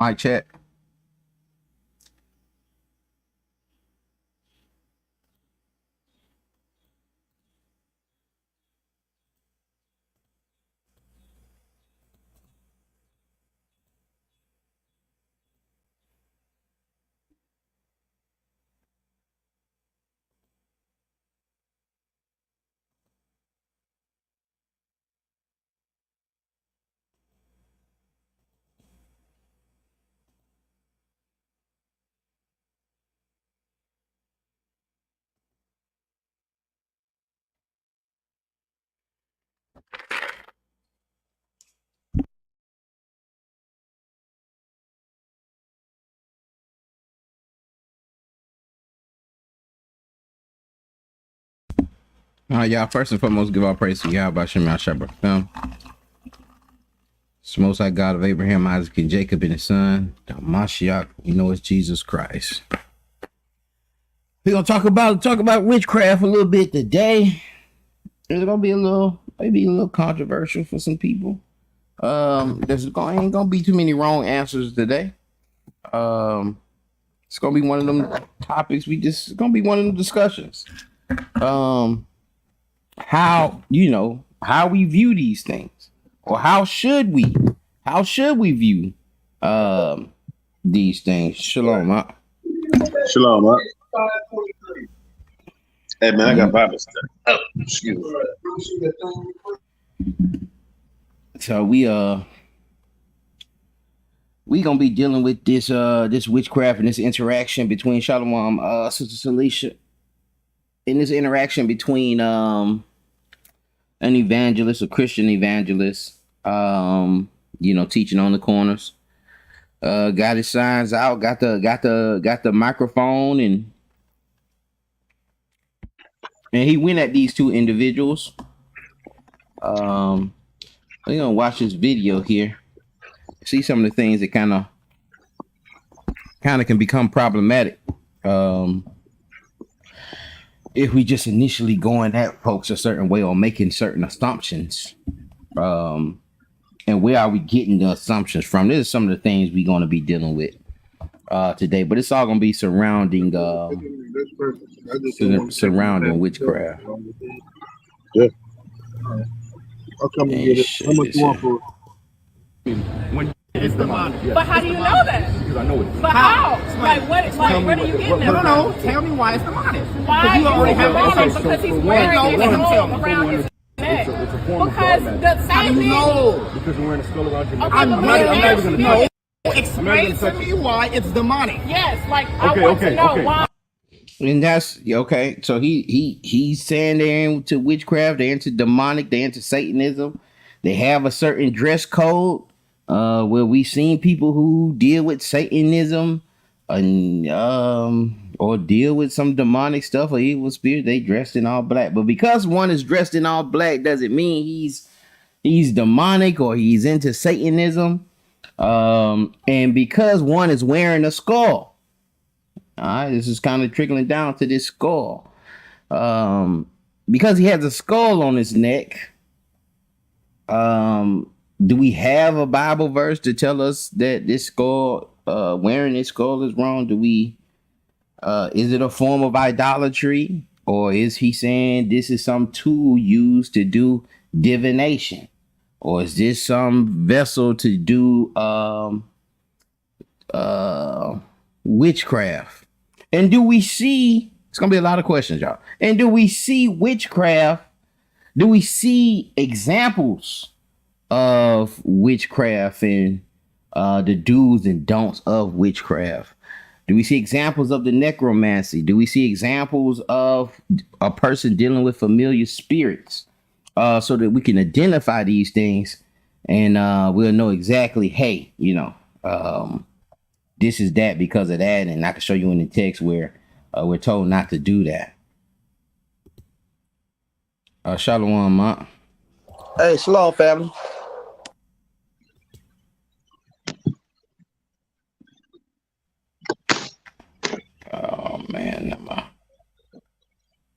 Mic check. Y'all, first and foremost, give all praise to Yahweh Shem Yahshua. It's the Most High God of Abraham, Isaac, and Jacob, and his son, the Mashiach. We know it's Jesus Christ. We're gonna talk about witchcraft a little bit today. It's gonna be maybe a little controversial for some people. Ain't gonna be too many wrong answers today. It's gonna be one of them topics. It's gonna be one of them discussions. How we view these things, or how should we view these things? Shalom. Shalom. Hey man, I got Bible study. Oh, excuse me. So we gonna be dealing with this witchcraft and this interaction between Shalom, Sister Salisha, and this interaction between an evangelist, a Christian evangelist, teaching on the corners. Got his signs out, got the microphone, and he went at these two individuals. We're gonna watch this video here, see some of the things that kind of can become problematic if we just initially going at folks a certain way or making certain assumptions. And where are we getting the assumptions from? This is some of the things we're going to be dealing with today, but it's all going to be surrounding witchcraft. Yeah. I'll come and get it. How much you want for it? When it's demonic. But how do you know that? Because I know it. But how? Like what are you getting at? No. Tell me why it's demonic. Why you already is it have demonic? answers. Because he's For wearing one, his tell skull me. around his neck. It's a form Because of the same thing. No. Because you're wearing a skull around your neck. Okay, I'm but not let me even ask going you. to explain to me why it's demonic. Yes, like I want to know why. And that's okay. So he's saying they're into witchcraft, they're into demonic, they're into Satanism. They have a certain dress code. Where we've seen people who deal with Satanism and or deal with some demonic stuff or evil spirit, they dressed in all black. But because one is dressed in all black doesn't mean he's demonic or he's into Satanism. And because one is wearing a skull. All right, this is kind of trickling down to this skull. Because he has a skull on his neck. Do we have a Bible verse to tell us that this skull, wearing this skull is wrong? Is it a form of idolatry? Or is he saying this is some tool used to do divination? Or is this some vessel to do witchcraft? And do we see, it's going to be a lot of questions, y'all. And do we see witchcraft? Do we see examples of witchcraft and the do's and don'ts of witchcraft? Do we see examples of the necromancy? Do we see examples of a person dealing with familiar spirits so that we can identify these things and we'll know exactly, hey, this is that because of that, and I can show you in the text where we're told not to do that. Shalom, Ma. Hey, shalom, family. Oh man,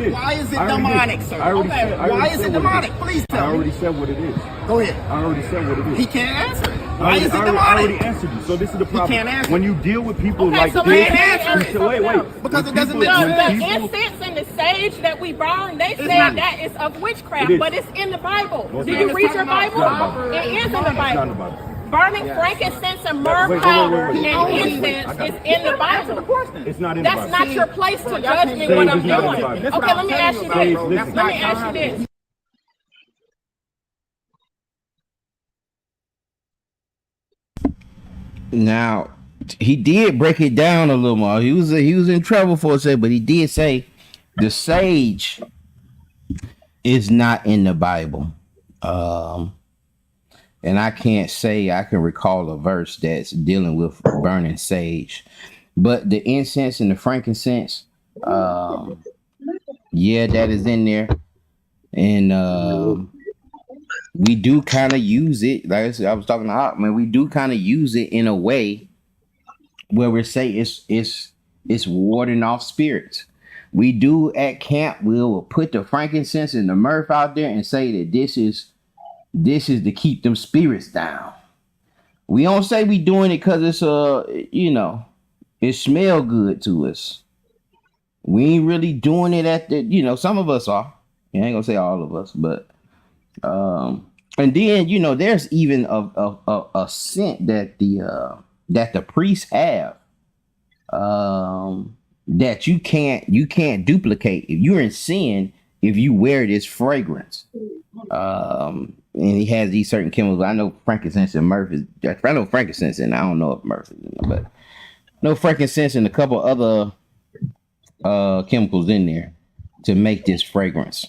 Why is it I already demonic, did. sir? I already Okay, said- I why already is said it what demonic? Please I tell me. already said what it is. Go ahead. I already said what it is. He can't answer it. I Why is it already- I already demonic? answered you. So this is the problem. can't answer. When you deal with people Okay, like so this, let me ask you you say, wait. something else. Because When it doesn't people- make The sense. when people- incense and the sage that we burn, they say not- that is of witchcraft, It is. but it's in the Bible. No, it's Do not. you It's read your not. Bible? It's not in the Bible. It is in the It's not in Bible. the Bible. Burning frankincense and myrrh Wait. powder I and got it. incense is in the Bible. It's not in the That's Bible. not your place to judge me Sage what is I'm not in the doing. Bible. That's what Okay, I'm let me telling ask you you about, this. bro. Sage, That's listen. Let not me ask you how this. Now, he did break it down a little more. He was in trouble for a second, but he did say the sage is not in the Bible. And I can't say I can recall a verse that's dealing with burning sage, but the incense and the frankincense, yeah, that is in there, and we do kind of use it. Like I said, I was talking to Hawk, man. We do kind of use it in a way where we say it's warding off spirits. We do at camp. We'll put the frankincense and the myrrh out there and say that this is to keep them spirits down. We don't say we doing it because it's it smell good to us. We ain't really doing it at the some of us are. I ain't gonna say all of us, but and then there's even a scent that the priests have that you can't duplicate if you're in sin if you wear this fragrance. And he has these certain chemicals. I know frankincense and myrrh is. I know frankincense, and I don't know if myrrh is, but no frankincense and a couple other chemicals in there to make this fragrance.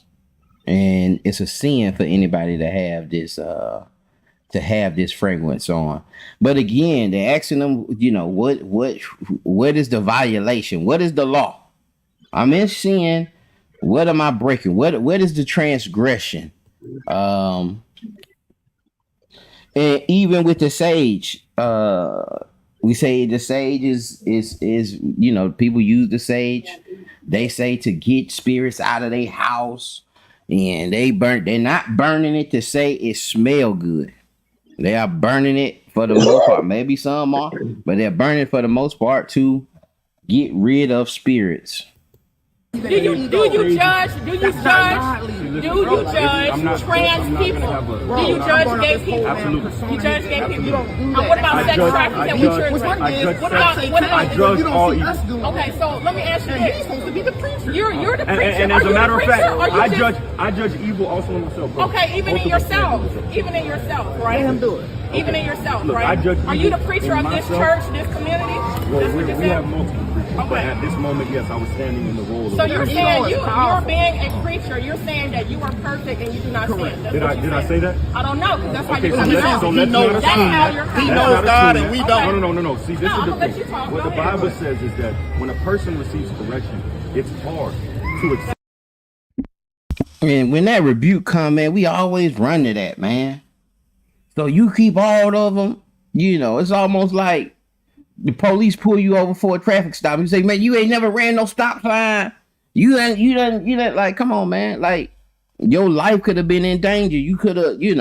And it's a sin for anybody to have this fragrance on. But again, they're asking them, what is the violation? What is the law? I'm in sin. What am I breaking? What is the transgression? And even with the sage, we say the sage is people use the sage. They say to get spirits out of their house, and they're not burning it to say it smell good. They are burning it for the most part. Maybe some are, but they're burning for the most part to get rid of spirits. Do you judge trans people? Do you judge gay people? Absolutely. You judge gay people. don't What about sex trafficking? What I judge all evil. Okay, so let me ask you this. He's supposed to be the preacher. You're the preacher. And Are as you a matter the of fact, preacher, or you I judge evil also in myself, bro. Okay, even in yourself, right? Let him do it. Even in yourself, Look, right? I judge Are you the evil preacher in of this myself. church, this community? Well, That's what we you have said? multiple preachers, but Okay. at this moment, yes, I was standing in the role of So a you're preacher. saying is you're powerful. being a preacher. You're saying that you are perfect and you do not sin. That's Did what I you're did I saying. say that? I don't know, because that's how Okay, you're so coming let's out. so let's knows not That's assume how that. you're He coming Let's knows not God assume and we that. don't. No. See, this No, is I'm the gonna let thing. you talk. What Go the ahead. Bible says is that when a person receives correction, it's hard to accept. And when that rebuke come, man, we always run to that, man. So you keep all of them, it's almost like the police pull you over for a traffic stop. You say, man, you ain't never ran no stop sign. You done, like, come on, man. Like, your life could have been in danger. You could have, you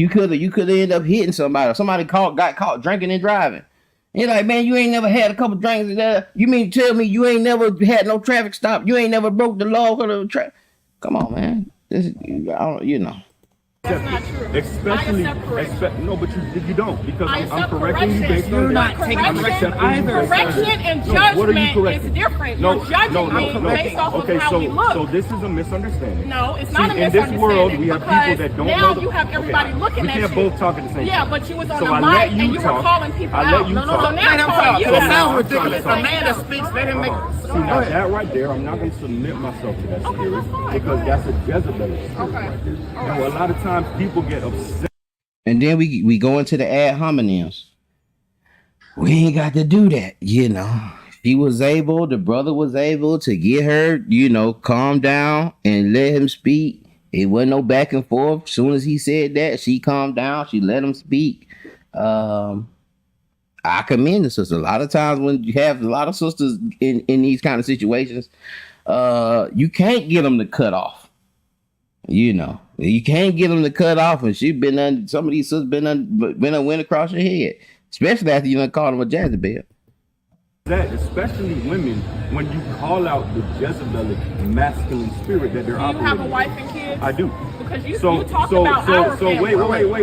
could have ended up hitting somebody. Somebody got caught drinking and driving. You're like, man, you ain't never had a couple drinks. You mean to tell me you ain't never had no traffic stop? You ain't never broke the law for the traffic? Come on, man. That's not true. Especially, I accept correction. no, but you don't, because I I'm accept correcting you correction. based You're on not that. taking I'm correction accepting you either. based on that. Correction and No, what are you judgment correcting? is different. No, You're judging no, me based off okay, of how so, we look. So this is a misunderstanding. No, it's See, not a in misunderstanding. this world, we have people because that don't now know the- you have everybody Okay, looking we at can't you. both talk at the same Yeah, time. but you was on So the I mic let you and you were talk. calling people I out. let you So talk. now Let him I'm talk. calling you It out. sounds I'm ridiculous. trying A to man that speaks, let him make. See, now that right there, I'm not going to submit myself to that spirit, that's fine. because that's a Jezebel spirit Okay. right there. All Now, a lot of times people get upset. And then we go into the ad hominems. We ain't got to do that, the brother was able to get her, calm down and let him speak. It wasn't no back and forth. As soon as he said that, she calmed down. She let him speak. I commend the sister. A lot of times when you have a lot of sisters in these kind of situations, You can't get them to cut off. You know, you can't get them to cut off, and some of these sisters been went across your head, especially after you done called them a Jezebel. That especially women, when you call out the Jezebelic masculine spirit that they're operating. Do you have a wife and kids? I do. Because you talked about our family.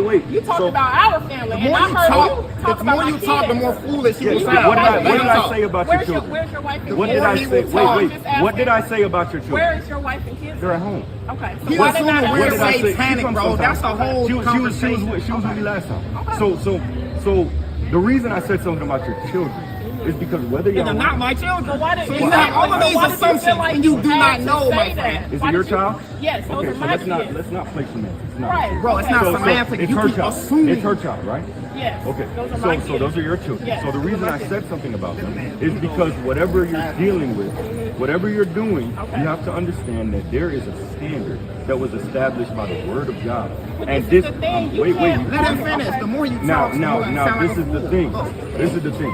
Wait. You talked about our family, and I heard you talk The about more you talk, the more foolish you Yes, sound. what did I say about your children? Where's your wife and What kids? did I say? Wait. What did I say about your Where children? is your wife and kids? They're at home. Okay. So He's why did assuming not we're What did I say? satanic, She comes bro. That's the sometimes. whole She was conversation. with me last time. So the reason I said something about your children is because whether They're y'all not my children. why So you have all of these assumptions and you do not know, my friend. Is it your child? Yes, those Okay, are so my kids. let's not play semantics. It's not Right. Bro, it's not semantic. It's You her keep child. assuming. It's her child, right? Yes. Okay. Those are my kids. So those are your children. Yes, So the those are reason my I kids. said something about them is because whatever you're dealing with, whatever you're doing, you have to understand that there is a standard that was established by the Word of God. But this is the thing, you wait. can't- Let him finish. The more you Now, talk, the more you sound this like is a the fool. thing. Look. This is the thing.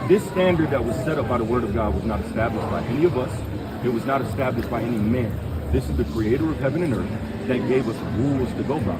This standard that was set up by the Word of God was not established by any of us. It was not established by any man. This is the Creator of heaven and earth that gave us rules to go by.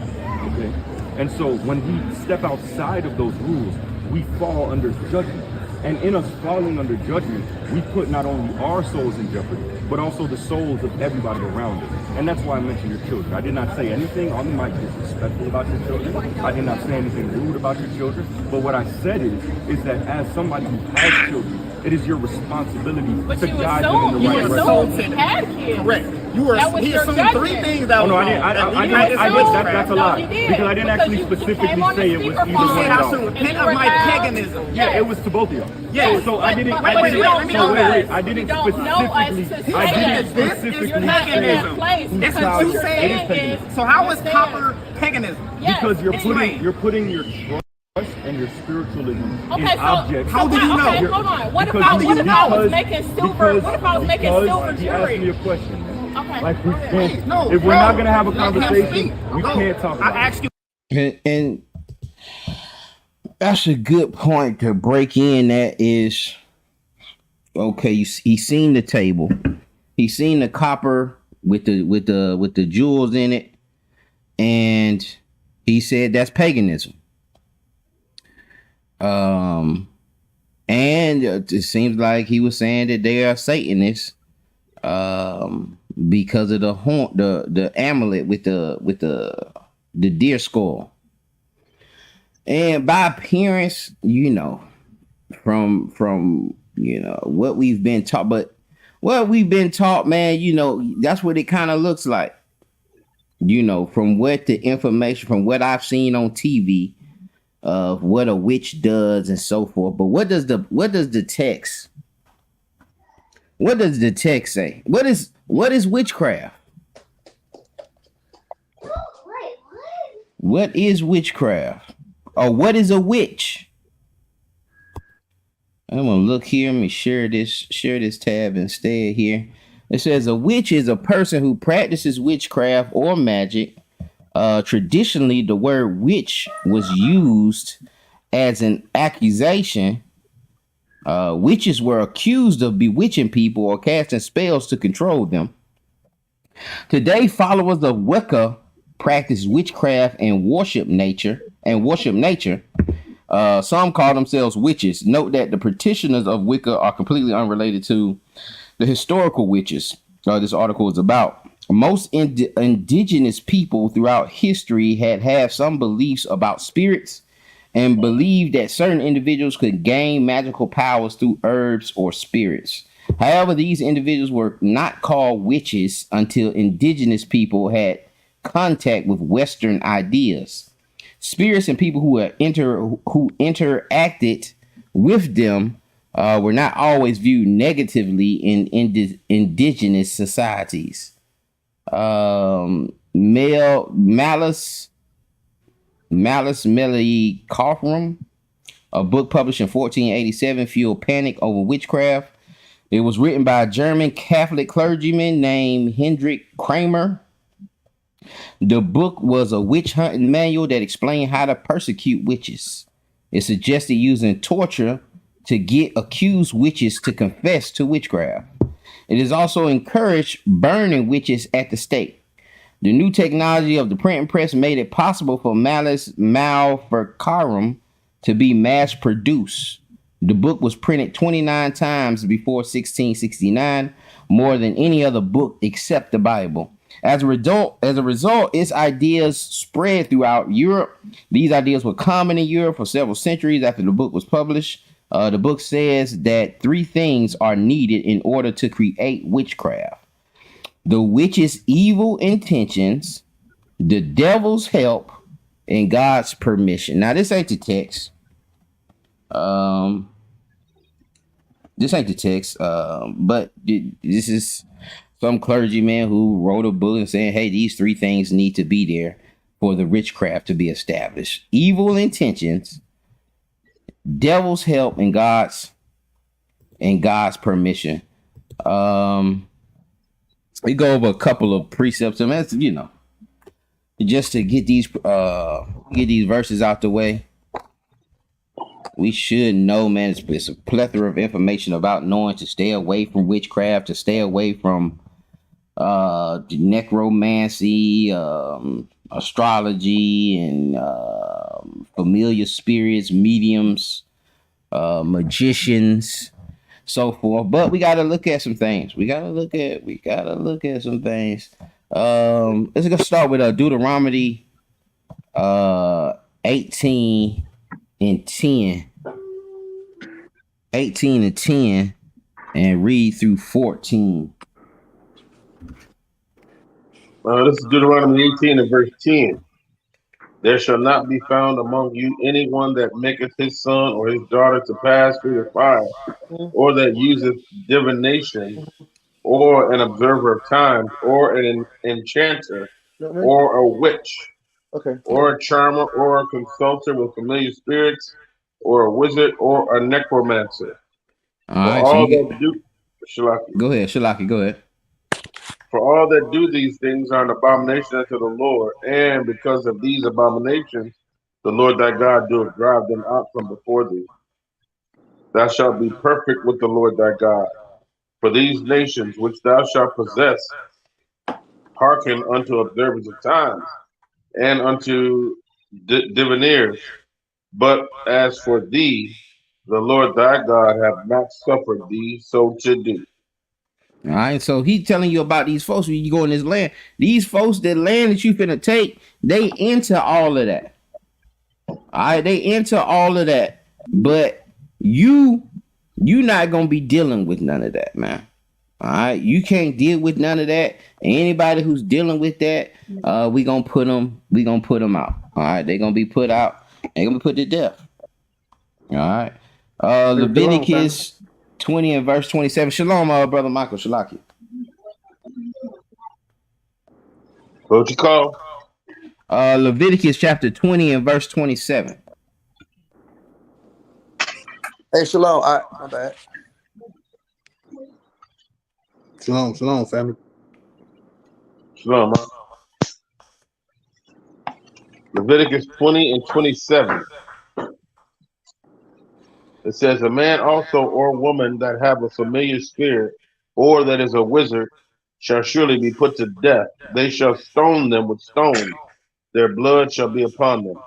Okay? And so when we step outside of those rules, we fall under judgment. And in us falling under judgment, we put not only our souls in jeopardy, but also the souls of everybody around us. And that's why I mentioned your children. I did not say anything on the mic disrespectful about your children. I did not say anything rude about your children. But what I said is that as somebody who has children, it is your responsibility But to you guide them in assumed the you right assumed direction. he had kids. Correct. You were. That was He your assumed judgment. three things that Oh was no, I wrong. didn't. That I you didn't. had I to did. assume. That's a No, lie. he did. Because I didn't Because actually you came specifically on the say it was speakerphone. either He one said, I of should y'all. repent you of were my loud. paganism. Yeah, it was to both of y'all. Yes. So I didn't. But I you didn't. don't know So us. wait. I didn't You don't know us to specifically. say I didn't that. This is specifically You're not in say. that place. It's Because what what you you're saying. It is saying paganism. is. So how is you're copper paganism? Yes. Because you're Explain. putting your trust and your spiritualism in Okay, so objects. How do you know? Okay, hold on. What Because if I was because- making silver? What if I was making because silver he asked me a jewelry? question, man. Okay. Like we go ahead. can't. No, If we're bro, not gonna have a let him conversation, speak. we No. can't talk about I asked you. And that's a good point to break in. That is okay. He's seen the table. He's seen the copper with the jewels in it, and he said that's paganism. And it seems like he was saying that they are Satanists, because of the horn, the amulet with the deer skull. And by appearance, from what we've been taught, man, that's what it kind of looks like. From what the information, from what I've seen on TV of what a witch does and so forth. But what does the text say? What is witchcraft? What is witchcraft? Or what is a witch? I'm gonna look here. Let me share this tab instead here. It says a witch is a person who practices witchcraft or magic. Traditionally, the word witch was used as an accusation. Witches were accused of bewitching people or casting spells to control them. Today, followers of Wicca practice witchcraft and worship nature. Some call themselves witches. Note that the practitioners of Wicca are completely unrelated to the historical witches this article is about. Most indigenous people throughout history had some beliefs about spirits and believed that certain individuals could gain magical powers through herbs or spirits. However, these individuals were not called witches until indigenous people had contact with Western ideas. Spirits and people who interacted with them were not always viewed negatively in indigenous societies. Malus Melicorum, a book published in 1487, fueled panic over witchcraft. It was written by a German Catholic clergyman named Hendrik Kramer. The book was a witch hunting manual that explained how to persecute witches. It suggested using torture to get accused witches to confess to witchcraft. It is also encouraged burning witches at the stake. The new technology of the printing press made it possible for Malus Maleficarum to be mass produced. The book was printed 29 times before 1669, more than any other book except the Bible. As a result, its ideas spread throughout Europe. These ideas were common in Europe for several centuries after the book was published. The book says that 3 things are needed in order to create witchcraft: the witch's evil intentions, the devil's help, and God's permission. Now, this ain't the text. This ain't the text, but this is some clergyman who wrote a book and saying, hey, these 3 things need to be there for the witchcraft to be established: evil intentions, devil's help, and God's permission. We go over a couple of precepts, and that's, just to get these verses out the way. We should know, man, it's a plethora of information about knowing to stay away from witchcraft, to stay away from necromancy, astrology, and familiar spirits, mediums, magicians, so forth. But we got to look at some things. We got to look at some things. Let's go start with Deuteronomy 18 and 10. 18 and 10, and read through 14. This is Deuteronomy 18 and verse 10. There shall not be found among you anyone that maketh his son or his daughter to pass through the fire, or that useth divination, or an observer of times, or an enchanter, or a witch, or a charmer, or a consulter with familiar spirits, or a wizard, or a necromancer. All right, go ahead, Shalaki, go ahead. For all that do these things are an abomination unto the Lord, and because of these abominations, the Lord thy God doeth drive them out from before thee. Thou shalt be perfect with the Lord thy God. For these nations which thou shalt possess hearken unto observers of times, and unto diviners. But as for thee, the Lord thy God hath not suffered thee so to do. All right, so he's telling you about these folks when you go in this land. These folks, that land that you finna take, they into all of that. All right, they into all of that, but you not gonna be dealing with none of that, man. All right, you can't deal with none of that. Anybody who's dealing with that, we gonna put them out. All right, they gonna be put out. They gonna be put to death. All right, Leviticus 20 and verse 27. Shalom, brother Michael Shalaki. What you call? Leviticus chapter 20 and verse 27. Hey, shalom. My bad. Shalom, family. Shalom. Leviticus 20 and 27. It says, a man also or woman that have a familiar spirit, or that is a wizard, shall surely be put to death. They shall stone them with stones. Their blood shall be upon them.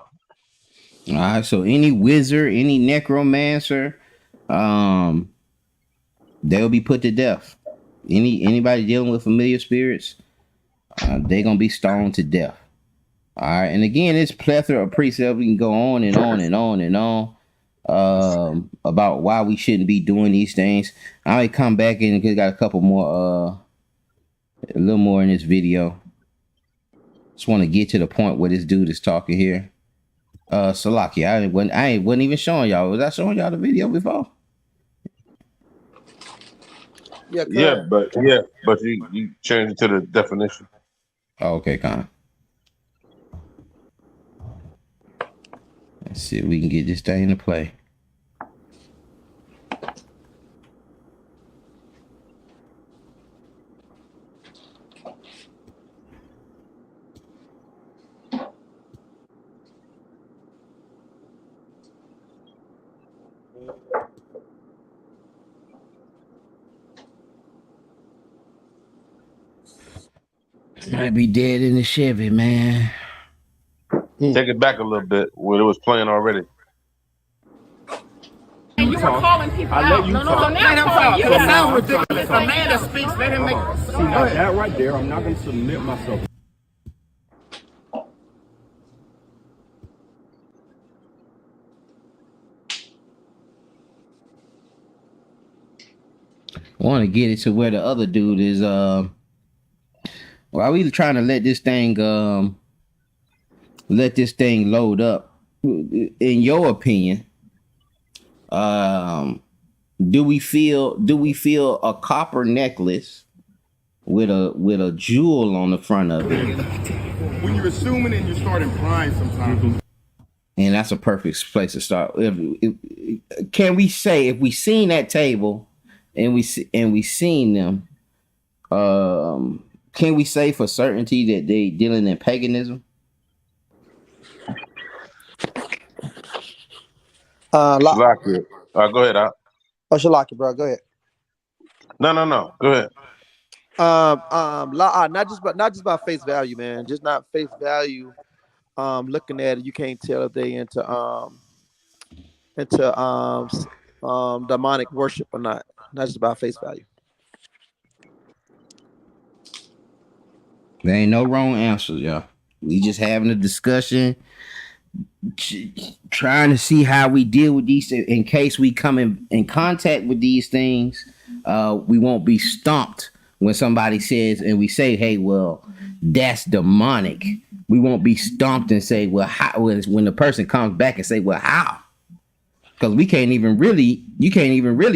All right, so any wizard, any necromancer, they'll be put to death. Anybody dealing with familiar spirits, they're gonna be stoned to death. All right, and again, it's plethora of precepts. We can go on and on and on and on about why we shouldn't be doing these things. I might come back and got a couple more, a little more in this video. Just want to get to the point where this dude is talking here. Salaki, I wasn't even showing y'all. Was I showing y'all the video before? Yeah, but you changed it to the definition. Oh, okay, Con. Let's see if we can get this thing to play. Might be dead in the Chevy, man. Take it back a little bit where it was playing already. And you were calling people I let out. you No, talk. now Let him calling talk. you It out. sounds I'm ridiculous. trying A to man that speaks, let him make. See, now that right there, I'm not going to submit myself. I want to get it to where the other dude is. Why are we trying to let this thing load up? In your opinion, do we feel a copper necklace with a jewel on the front of it? When you're assuming and you start implying sometimes. And that's a perfect place to start. Can we say if we seen that table and we seen them, can we say for certainty that they dealing in paganism? Shalakia. Go ahead, Al. Shalaki, bro. Go ahead. No. Go ahead. Not just by face value, man. Just not face value. Looking at it, you can't tell if they into demonic worship or not. Not just by face value. There ain't no wrong answers, y'all. We just having a discussion, trying to see how we deal with these in case we come in contact with these things. We won't be stumped when somebody says and we say, hey, well, that's demonic. We won't be stumped and say, well, how, when the person comes back and say, well, how? Because you can't even really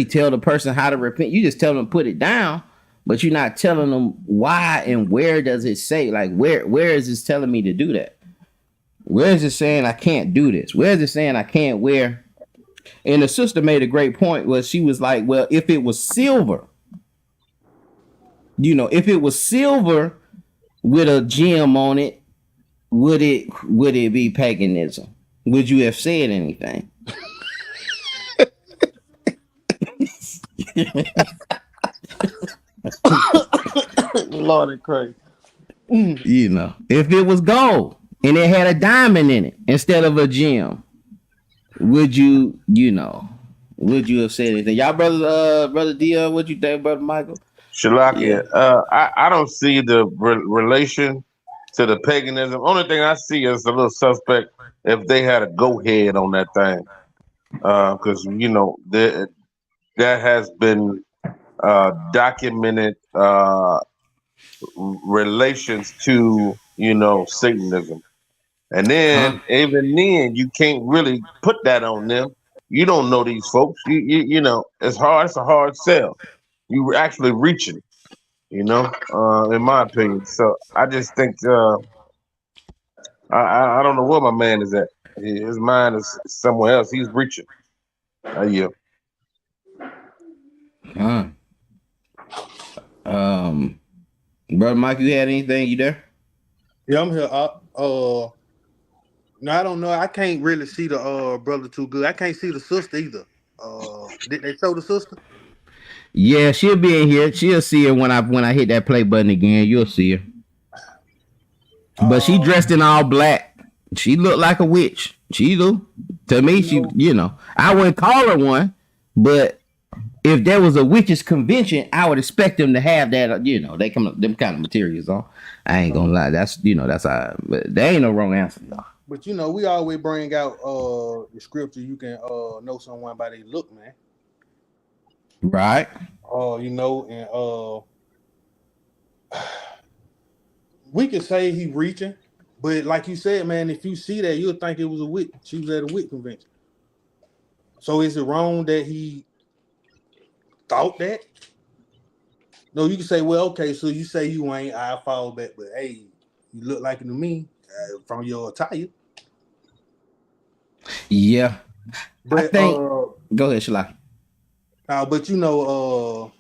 tell the person how to repent. You just tell them to put it down, but you're not telling them why and where does it say, like, where is this telling me to do that? Where is it saying I can't do this? Where is it saying I can't wear? And the sister made a great point where she was like, well, if it was silver, if it was silver with a gem on it, would it be paganism? Would you have said anything? Lord and Christ. If it was gold and it had a diamond in it instead of a gem, would you have said anything? Y'all, brother Dion, what you think, brother Michael? Shalakia. I don't see the relation to the paganism. Only thing I see is a little suspect if they had a go ahead on that thing, because that has been documented relations to Satanism, and then even then you can't really put that on them. You don't know these folks. It's hard. It's a hard sell. You actually reaching. In my opinion. So I just think I don't know where my man is at. His mind is somewhere else. He's reaching. Yeah. Brother Mike, you had anything? You there? Yeah, I'm here. No, I don't know. I can't really see the brother too good. I can't see the sister either. Did they show the sister? Yeah, she'll be in here. She'll see her when I hit that play button again. You'll see her. But she dressed in all black. She looked like a witch. She do. To me, I wouldn't call her one, but if there was a witches convention, I would expect them to have that. They come them kind of materials on. I ain't gonna lie. That's how. But there ain't no wrong answer, y'all. But we always bring out the scripture. You can know someone by their look, man. Right. And we can say he reaching, but like you said, man, if you see that, you'll think it was a witch. She was at a witch convention. So is it wrong that he thought that? No, you can say, well, okay, so you say you ain't, I fall back, but hey, you look like it to me from your attire. Yeah. But I think. Go ahead, Shalaki. But the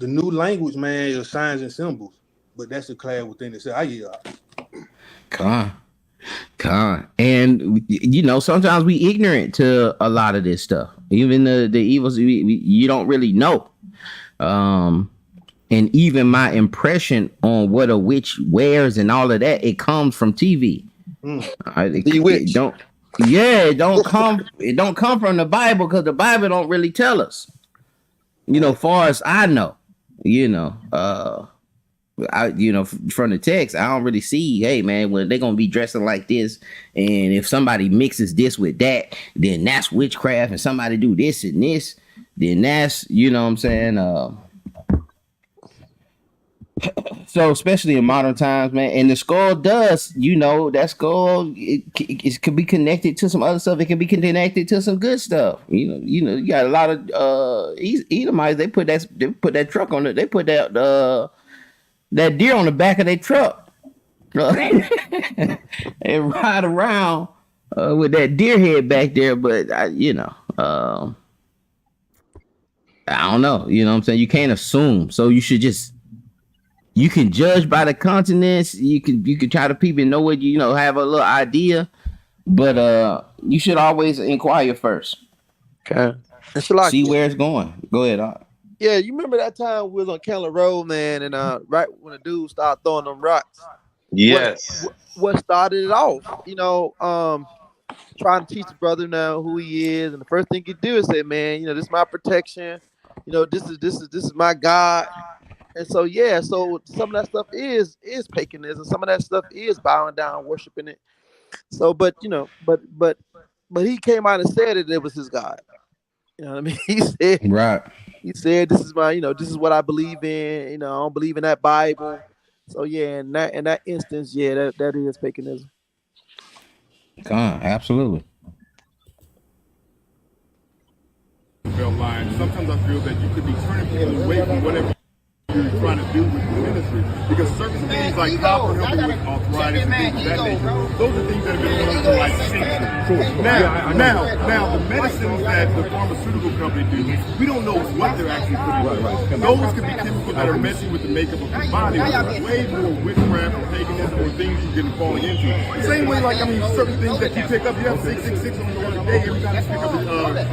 new language, man, is signs and symbols. But that's a class within itself. Con. And sometimes we ignorant to a lot of this stuff. Even the evils you don't really know. And even my impression on what a witch wears and all of that, it comes from TV. The witch. It don't come from the Bible, because the Bible don't really tell us. Far as I know, from the text, I don't really see, hey man, well, they're gonna be dressing like this, and if somebody mixes this with that, then that's witchcraft, and somebody do this and this, then that's, what I'm saying. So especially in modern times, man, and the skull does, that skull, it could be connected to some other stuff. It can be connected to some good stuff. You got a lot of Edomites. They put that truck on it. They put that deer on the back of their truck. And ride around with that deer head back there. But I don't know. You know what I'm saying? You can't assume. So you should just. You can judge by the countenance. You can try to peep and know what have a little idea, but you should always inquire first. Okay. See where it's going. Go ahead. Yeah, you remember that time we was on Keller Road, man, and right when the dude started throwing them rocks. Yes. What started it off? Trying to teach the brother now who he is, and the first thing you do is say, man, this is my protection. This is my God. And so so some of that stuff is paganism. Some of that stuff is bowing down, worshiping it. So, but he came out and said it was his God. You know what I mean? He said, right. He said, "This is my, this is what I believe in. I don't believe in that Bible." So in that instance, that is paganism. Absolutely. Sometimes I feel that you could be turning people away from whatever you're trying to do with the ministry, because certain things like copper helping with arthritis and things of that nature, those are things that have been known for like centuries. Now, the medicines that the pharmaceutical company do, we don't know what they're actually putting in. Those could be chemicals that are messing with the makeup of your body, which is way more witchcraft or paganism or things you're getting falling into. The same way, certain things that you pick up, you have 666 on your other day every time you pick up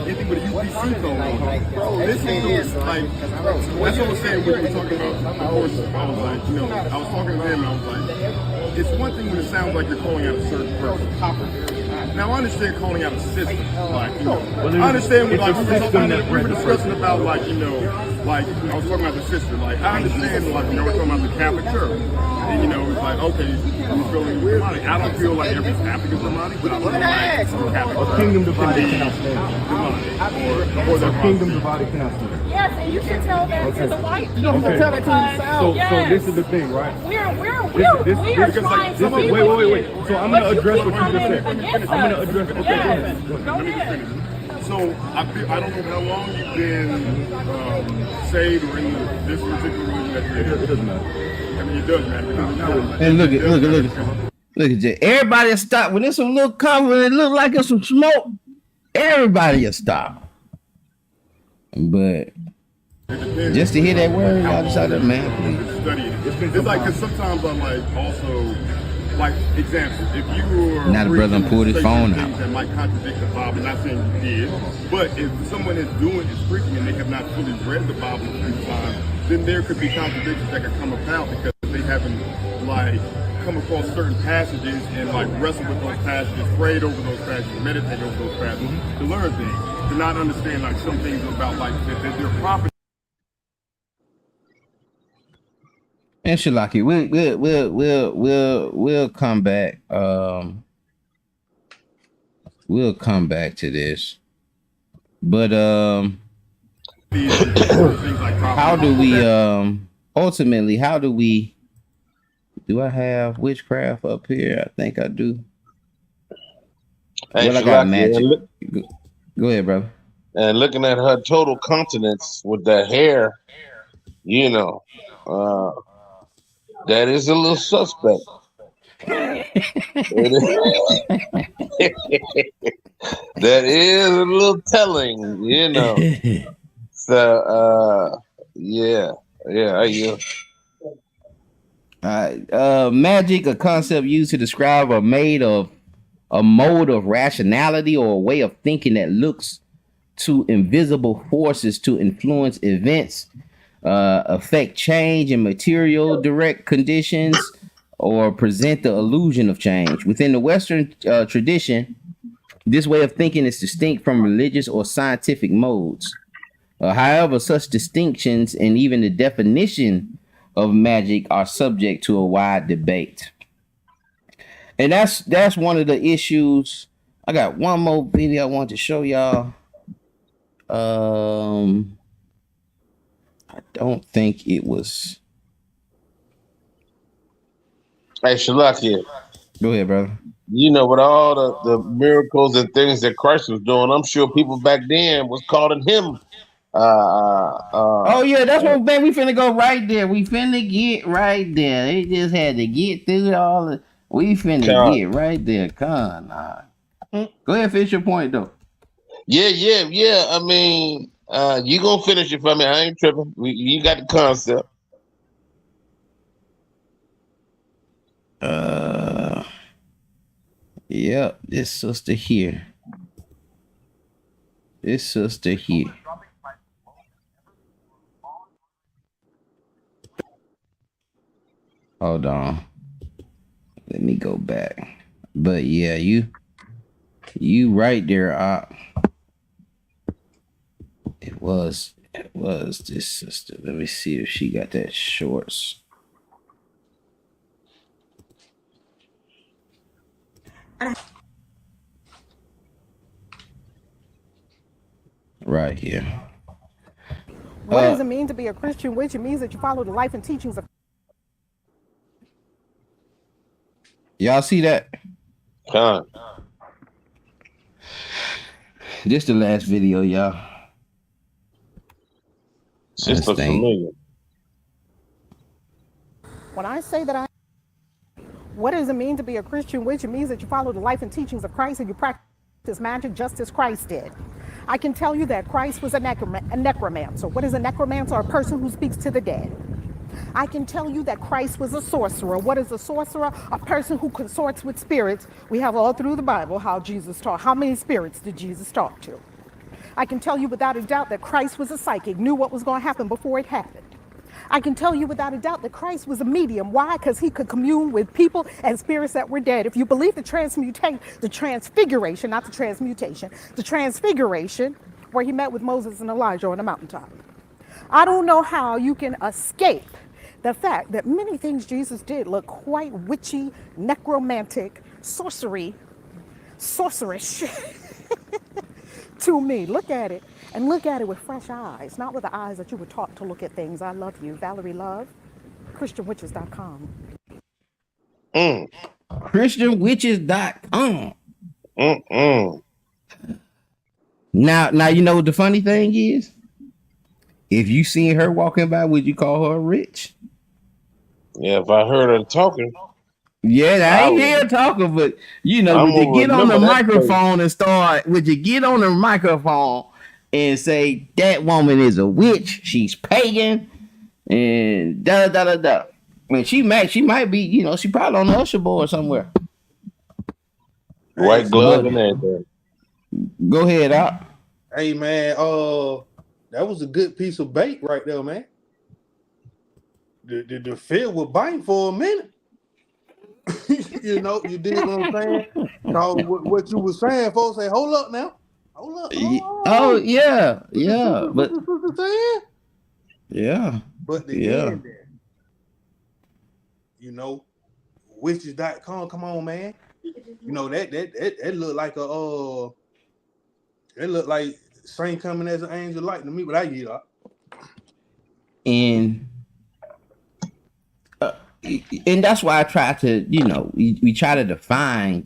anything with a UPC code on it. This is like, that's what I was saying when we were talking about the horses. I was like, I was talking to him and I was like, it's one thing when it sounds like you're calling out a certain person. Now I understand calling out a system. I understand when we were discussing about I was talking about the system. I understand we're talking about the Catholic Church. And it's like, okay, you feeling demonic. I don't feel like every Catholic is demonic, but I feel like Catholic kingdom divided cannot stand. Or the kingdom divided cannot stand. Yes, and you should tell that to the white people. Okay. Tell it to the South. So this is the thing, right? We are trying to be wait. So I'm going to address what you just said. I'm going to address. Okay, go ahead. So I don't know how long you've been saved or in this particular religion that you're in. It doesn't matter. I mean, it does matter. And look at that. Everybody stop when there's some little cover. It look like it's some smoke. Everybody will stop. But just to hear that word, I decided, man, please. Studying it. It's like, because sometimes I'm also, example, if you are now the brother pulled his phone out. That might contradict the Bible, not saying you did, but if someone is preaching and they have not fully read the Bible a few times, then there could be contradictions that could come about because they haven't come across certain passages and wrestle with those passages, prayed over those passages, meditate over those passages to learn things, to not understand some things about that they're prophets. And Shalaki, we'll come back. We'll come back to this, but how do we ultimately? How do we? Do I have witchcraft up here? I think I do. Hey, well, I got magic. Go ahead, brother. And looking at her total countenance with that hair, that is a little suspect. That is a little telling, So, yeah. Magic, a concept used to describe a mode of rationality or a way of thinking that looks to invisible forces to influence events. affect change in material direct conditions, or present the illusion of change. Within the Western tradition, this way of thinking is distinct from religious or scientific modes. However, such distinctions and even the definition of magic are subject to a wide debate. And that's one of the issues. I got one more video I want to show y'all. I don't think it was. Hey, Shalaki, Go ahead, brother. you know, with all the miracles and things that Christ was doing, I'm sure people back then was calling him. Oh yeah, that's what man. We finna go right there. We finna get right there. They just had to get through all the. We finna get right there. Come on, Go ahead, finish your point though. Yeah. I mean, you gonna finish it for me? I ain't tripping. You got the concept. Yep, this sister here. Hold on. Let me go back. But yeah, you right there. It was this sister. Let me see if she got that shorts. Right here. What does it mean to be a Christian witch? It means that you follow the life and teachings of. Y'all see that? This the last video, y'all. Just looks familiar. When I say that what does it mean to be a Christian witch? It means that you follow the life and teachings of Christ and you practice magic just as Christ did. I can tell you that Christ was a necromancer. What is a necromancer? A person who speaks to the dead. I can tell you that Christ was a sorcerer. What is a sorcerer? A person who consorts with spirits. We have all through the Bible how Jesus taught. How many spirits did Jesus talk to? I can tell you without a doubt that Christ was a psychic, knew what was going to happen before it happened. I can tell you without a doubt that Christ was a medium. Why? Because he could commune with people and spirits that were dead. If you believe the transfiguration, where he met with Moses and Elijah on the mountaintop. I don't know how you can escape the fact that many things Jesus did look quite witchy, necromantic, sorcerish to me. Look at it. And look at it with fresh eyes, not with the eyes that you were taught to look at things. I love you. Valerie Love, ChristianWitches.com. ChristianWitches.com. Now you know what the funny thing is? If you seen her walking by, would you call her rich? Yeah, if I heard her talking. Yeah, I ain't here talking, but you know, would you get on the microphone and say that woman is a witch, she's pagan, and da da da da. I mean, she might be, you know, she probably on the usher board somewhere. White glove and everything. Go ahead, Op. Hey man, that was a good piece of bait right there, man. The field was biting for a minute. You know, you did what I'm saying? Cause what you were saying, folks say, hold up now. Hold up. Oh yeah. But yeah. But the end there, you know, witches.com, come on, man. You know, that looked like it looked like Saint coming as an angel light to me, but I get up. And that's why I try to, you know, we try to define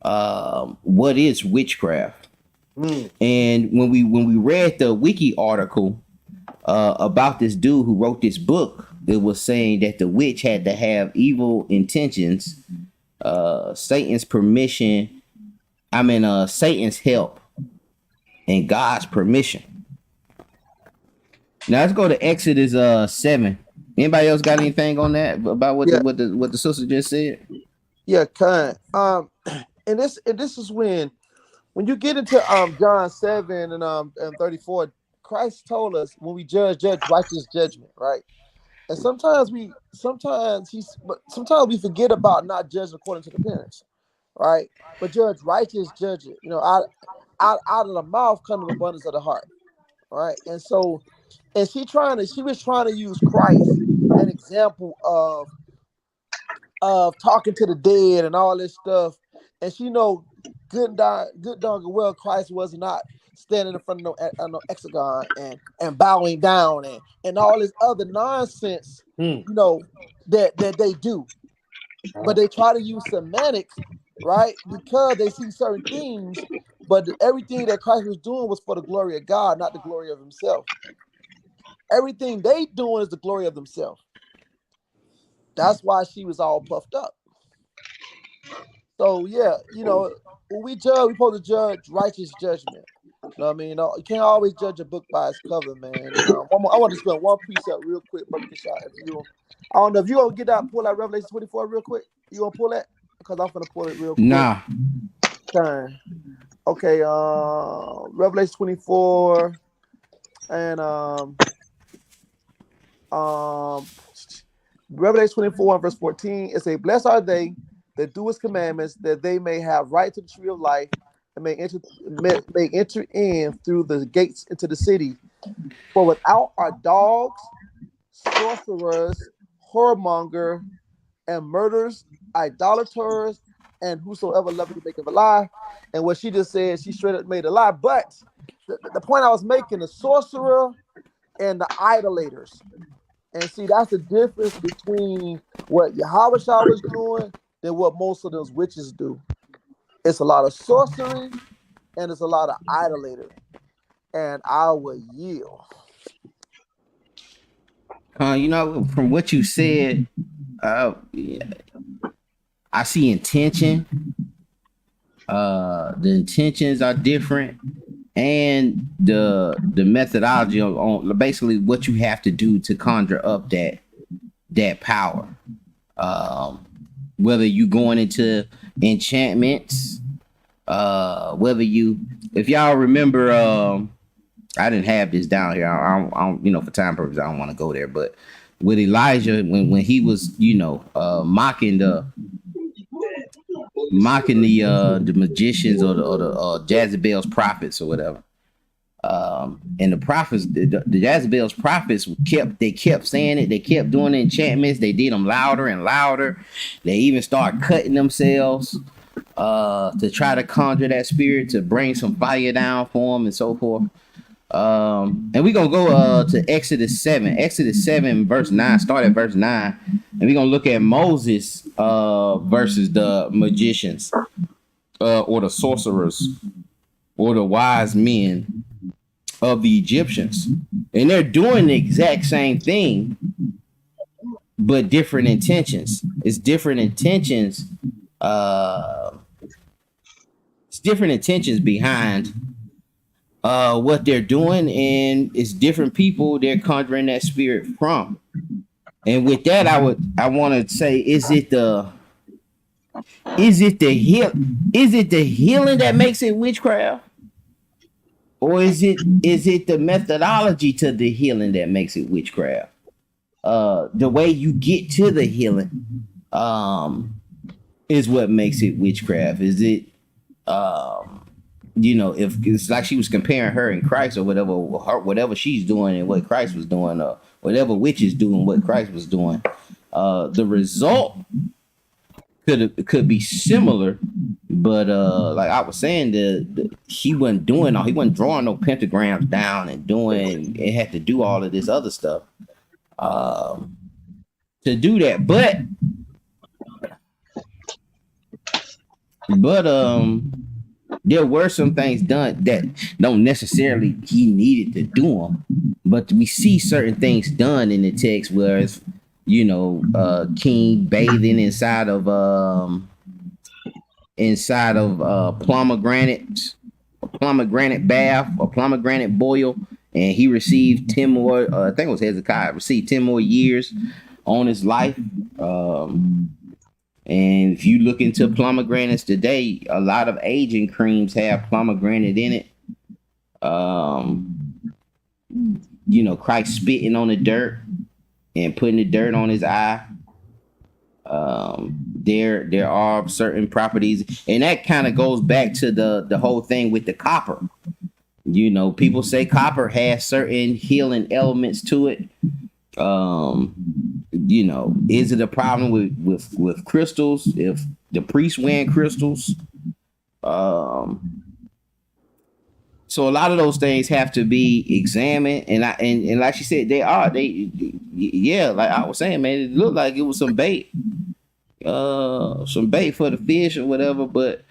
what is witchcraft. And when we read the wiki article about this dude who wrote this book, it was saying that the witch had to have evil intentions, Satan's permission, Satan's help, and God's permission. Now let's go to Exodus 7. Anybody else got anything on that about what the sister just said? Yeah, kind. And this is when you get into John 7 and 34, Christ told us when we judge righteous judgment, right? And sometimes we forget about not judging according to the appearance, right? But judge righteous, judge it. Out of the mouth comes the abundance of the heart, right? And so, and she was trying to use Christ, an example of talking to the dead and all this stuff. And she good dog and well, Christ was not standing in front of no hexagon and bowing down and all this other nonsense, that they do. But they try to use semantics, right? Because they see certain things, but everything that Christ was doing was for the glory of God, not the glory of himself. Everything they doing is the glory of themselves. That's why she was all puffed up. So yeah, when we judge, we're supposed to judge righteous judgment. You know what I mean? You can't always judge a book by its cover, man. And I want to spend one precept real quick, Brother Kishai. I don't know if you gonna pull out Revelation 24 real quick. You gonna pull that? Because I'm gonna pull it real quick. Nah. Okay. Revelation 24 and Revelation 24 and verse 14. It says, "Blessed are they that do his commandments, that they may have right to the tree of life, and may enter in through the gates into the city. For without are dogs, sorcerers, whoremonger, and murderers, idolaters, and whosoever loveth to make of a lie." And what she just said, she straight up made a lie. But the point I was making, the sorcerer and the idolaters. And see, that's the difference between what Yahweh was doing than what most of those witches do. It's a lot of sorcery and it's a lot of idolater. And I will yield. From what you said, I see intention. The intentions are different, and the methodology on basically what you have to do to conjure up that power. Whether you going into enchantments, if y'all remember, I didn't have this down here. I don't, for time purposes, I don't want to go there. But with Elijah, when he was, mocking the magicians or the Jezebel's prophets or whatever, and the prophets, the Jezebel's prophets kept saying it. They kept doing the enchantments. They did them louder and louder. They even started cutting themselves to try to conjure that spirit to bring some fire down for them and so forth. And we're gonna go to Exodus 7 verse 9. Start at verse 9, and we're gonna look at Moses versus the magicians or the sorcerers or the wise men of the Egyptians. And they're doing the exact same thing, but different intentions. It's different intentions. It's different intentions behind what they're doing, and it's different people they're conjuring that spirit from. And with that, I want to say, is it the healing that makes it witchcraft, or is it the methodology to the healing that makes it witchcraft? The way you get to the healing is what makes it witchcraft. Is it if it's like she was comparing her and Christ or whatever she's doing and what Christ was doing, or whatever witch is doing what Christ was doing, the result could be similar, but like I was saying, he wasn't drawing no pentagrams down and it had to do all of this other stuff to do that, but there were some things done that don't necessarily he needed to do them, but we see certain things done in the text where it's, king bathing inside of pomegranate bath or pomegranate boil, and he received 10 more. I think it was Hezekiah received 10 more years on his life. And if you look into pomegranates today, a lot of aging creams have pomegranate in it. Christ spitting on the dirt and putting the dirt on his eye. There are certain properties, and that kind of goes back to the whole thing with the copper. People say copper has certain healing elements to it. Is it a problem with crystals if the priests wearing crystals? So a lot of those things have to be examined, and like she said, yeah, like I was saying, man, it looked like it was some bait for the fish or whatever, but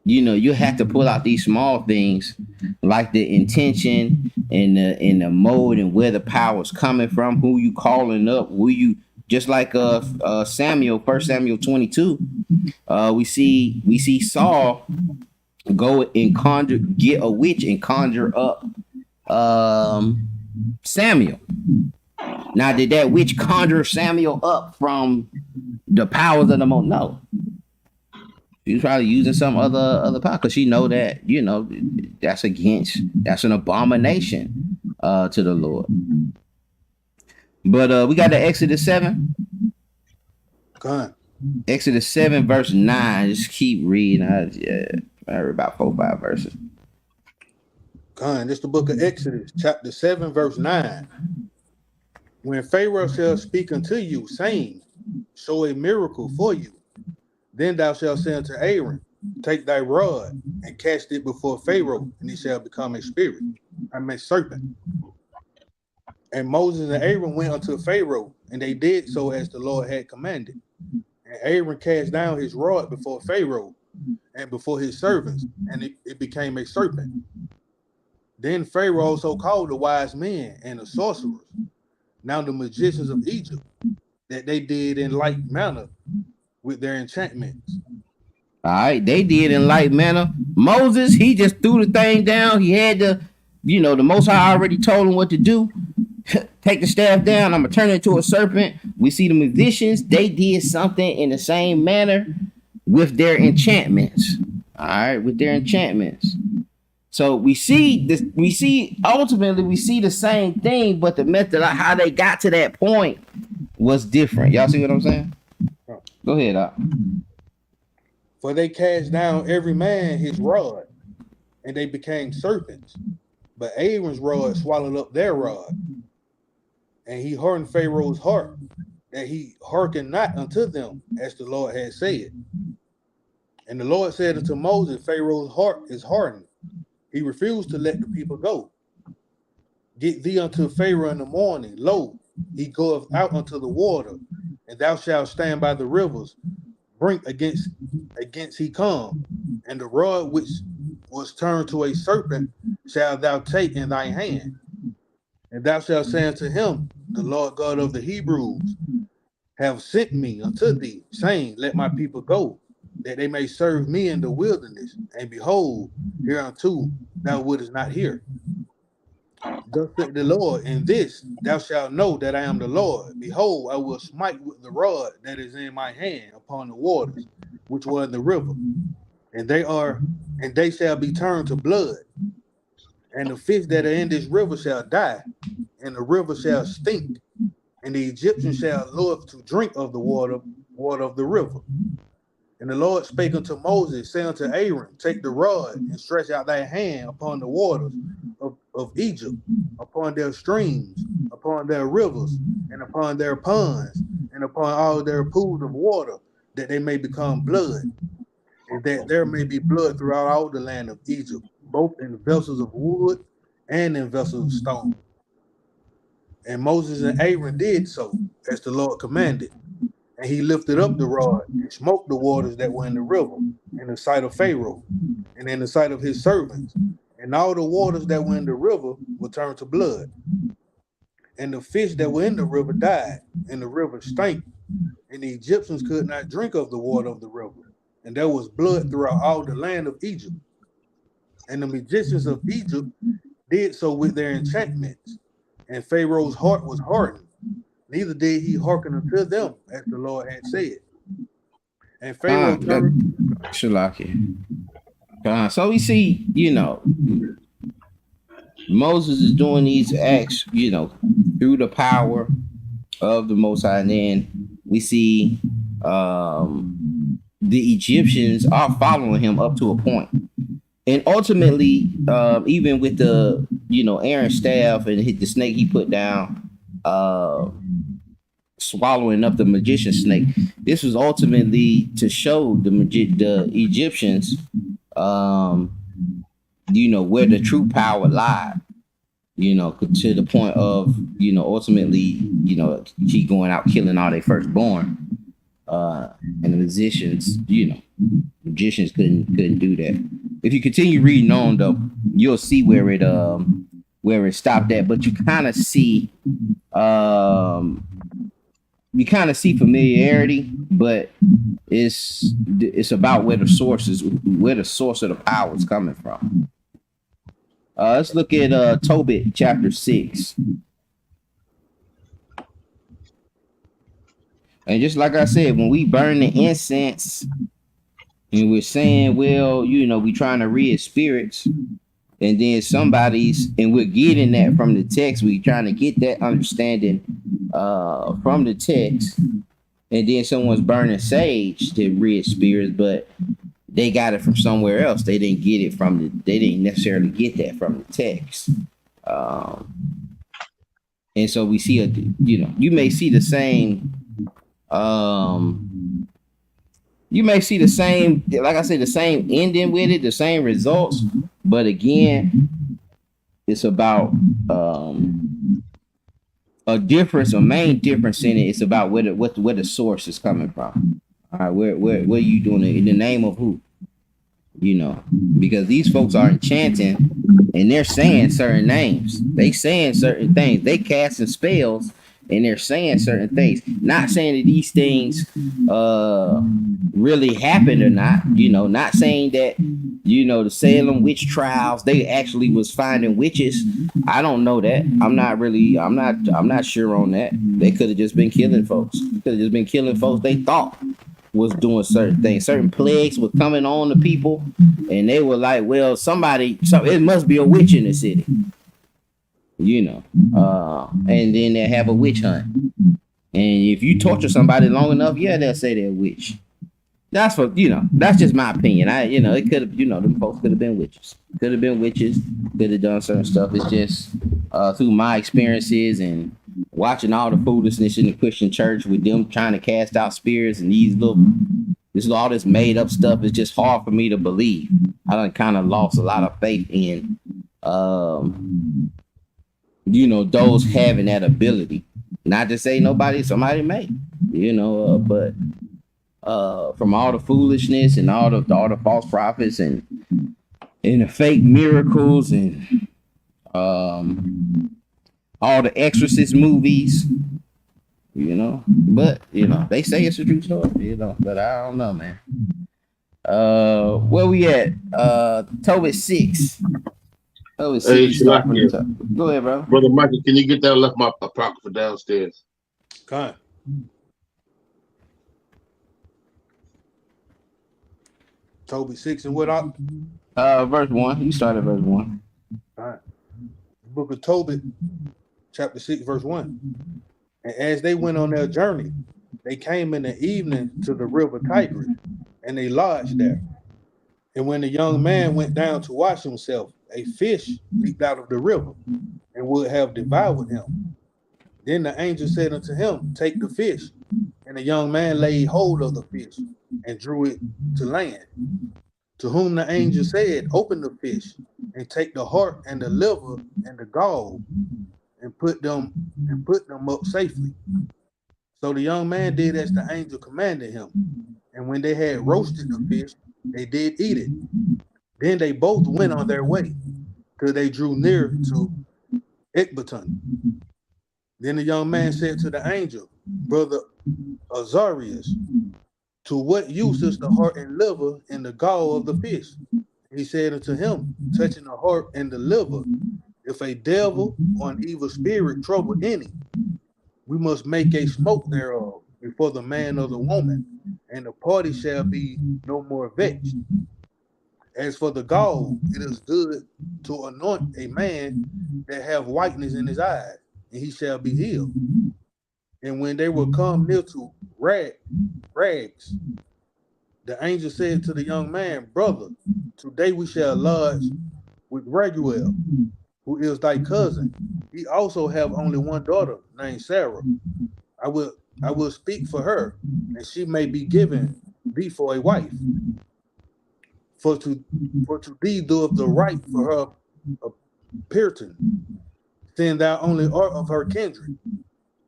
you have to pull out these small things like the intention and the mode and where the power is coming from, who you calling up, just like Samuel, 1 Samuel 22, we see Saul go and get a witch and conjure up Samuel. Now, did that witch conjure Samuel up from the powers of the most? No. She was probably using some other power because she know that, that's an abomination to the Lord. But we got the Exodus 7. God. Exodus 7 verse 9. Just keep reading. I read about 4 or 5 verses. God, this is the book of Exodus, chapter 7, verse 9. When Pharaoh shall speak unto you, saying, show a miracle for you, then thou shalt say unto Aaron, take thy rod and cast it before Pharaoh, and he shall become a serpent. And Moses and Aaron went unto Pharaoh, and they did so as the Lord had commanded. And Aaron cast down his rod before Pharaoh and before his servants, and it became a serpent. Then Pharaoh also called the wise men and the sorcerers, now the magicians of Egypt, that they did in like manner with their enchantments. All right, they did in like manner. Moses, he just threw the thing down. He had the Most High already told him what to do. Take the staff down. I'm gonna turn it into a serpent. We see the musicians. They did something in the same manner with their enchantments. All right, with their enchantments. So we see this. Ultimately we see the same thing, but the method of how they got to that point was different. Y'all see what I'm saying? Go ahead, Doc. For they cast down every man his rod, and they became serpents. But Aaron's rod swallowed up their rod. And he hardened Pharaoh's heart, that he hearkened not unto them, as the Lord had said. And the Lord said unto Moses, Pharaoh's heart is hardened. He refused to let the people go. Get thee unto Pharaoh in the morning. Lo, he goeth out unto the water, and thou shalt stand by the rivers, brink against he come, and the rod which was turned to a serpent shalt thou take in thy hand. And thou shalt say unto him, the Lord God of the Hebrews have sent me unto thee, saying, let my people go, that they may serve me in the wilderness. And behold, hereunto thou wouldest not hear. Thus said the Lord, in this thou shalt know that I am the Lord. Behold, I will smite with the rod that is in my hand upon the waters, which were in the river, and they shall be turned to blood. And the fish that are in this river shall die, and the river shall stink, and the Egyptians shall love to drink of the water of the river. And the Lord spake unto Moses, saying unto Aaron, take the rod and stretch out thy hand upon the waters of Egypt, upon their streams, upon their rivers, and upon their ponds, and upon all their pools of water, that they may become blood, and that there may be blood throughout all the land of Egypt, both in vessels of wood and in vessels of stone. And Moses and Aaron did so, as the Lord commanded. And he lifted up the rod and smote the waters that were in the river, in the sight of Pharaoh, and in the sight of his servants. And all the waters that were in the river were turned to blood. And the fish that were in the river died, and the river stank, and the Egyptians could not drink of the water of the river. And there was blood throughout all the land of Egypt. And the magicians of Egypt did so with their enchantments. And Pharaoh's heart was hardened. Neither did he hearken unto them, as the Lord had said. And Pharaoh turned. So we see, Moses is doing these acts, through the power of the Most High, and then we see the Egyptians are following him up to a point. And ultimately, even with the Aaron's staff and the snake he put down, swallowing up the magician snake, this was ultimately to show the Egyptians, where the true power lied. To the point of ultimately, he going out killing all their firstborn, and the magicians couldn't do that. If you continue reading on, though, you'll see where it stopped at. But you kind of see familiarity, but it's about where the source of the power is coming from. Let's look at Tobit chapter 6. And just like I said, when we burn the incense and we're saying, well, we trying to rid spirits, and then and we're getting that from the text, we trying to get that understanding from the text, and then someone's burning sage to rid spirits, but they got it from somewhere else. They didn't necessarily get that from the text. And so we see you may see the same, like I said, the same ending with it, the same results, but again, it's about a main difference in it. It's about where the source is coming from. All right, where are you doing it in the name of who? Because these folks are enchanting and they're saying certain names. They saying certain things. They casting spells and they're saying certain things. Not saying that these things really happened or not. Not saying that the Salem witch trials, they actually was finding witches. I don't know that. I'm not sure on that. They could have just been killing folks. They thought was doing certain things. Certain plagues were coming on the people, and they were like, well, it must be a witch in the city. And then they have a witch hunt. And if you torture somebody long enough, they'll say they're a witch. That's that's just my opinion. It could have, them folks could have been witches. Could have done certain stuff. It's just through my experiences and watching all the foolishness in the Christian church with them trying to cast out spirits and all this made up stuff. It's just hard for me to believe. I done kind of lost a lot of faith in, those having that ability. Not to say somebody may, but from all the foolishness and all the false prophets and the fake miracles and all the Exorcist movies, but they say it's a true story, but I don't know, man. Where we at? Tobit 6. Tobit 6. Hey, Go ahead, bro. Brother Michael, can you get that left my apocrypha downstairs? Okay. Tobit 6 and what up? Verse 1. You started verse 1. All right. Book of Tobit, chapter 6, verse 1. And as they went on their journey, they came in the evening to the river Tigris, and they lodged there. And when the young man went down to wash himself, a fish leaped out of the river and would have devoured him. Then the angel said unto him, take the fish. And the young man laid hold of the fish and drew it to land. To whom the angel said, open the fish and take the heart and the liver and the gall and put them up safely. So the young man did as the angel commanded him. And when they had roasted the fish, they did eat it. Then they both went on their way till they drew near to Ecbatana. Then the young man said to the angel, brother Azarias, to what use is the heart and liver and the gall of the fish? He said unto him, touching the heart and the liver, if a devil or an evil spirit trouble any, we must make a smoke thereof before the man or the woman, and the party shall be no more vexed. As for the gall, it is good to anoint a man that have whiteness in his eyes, and he shall be healed. And when they will come near to rags, the angel said to the young man, Brother, today we shall lodge with Raguel, who is thy cousin. He also have only one daughter named Sarah. I will speak for her, and she may be given thee for a wife. For to thee doeth the right for her a Puritan, seeing thou only art of her kindred.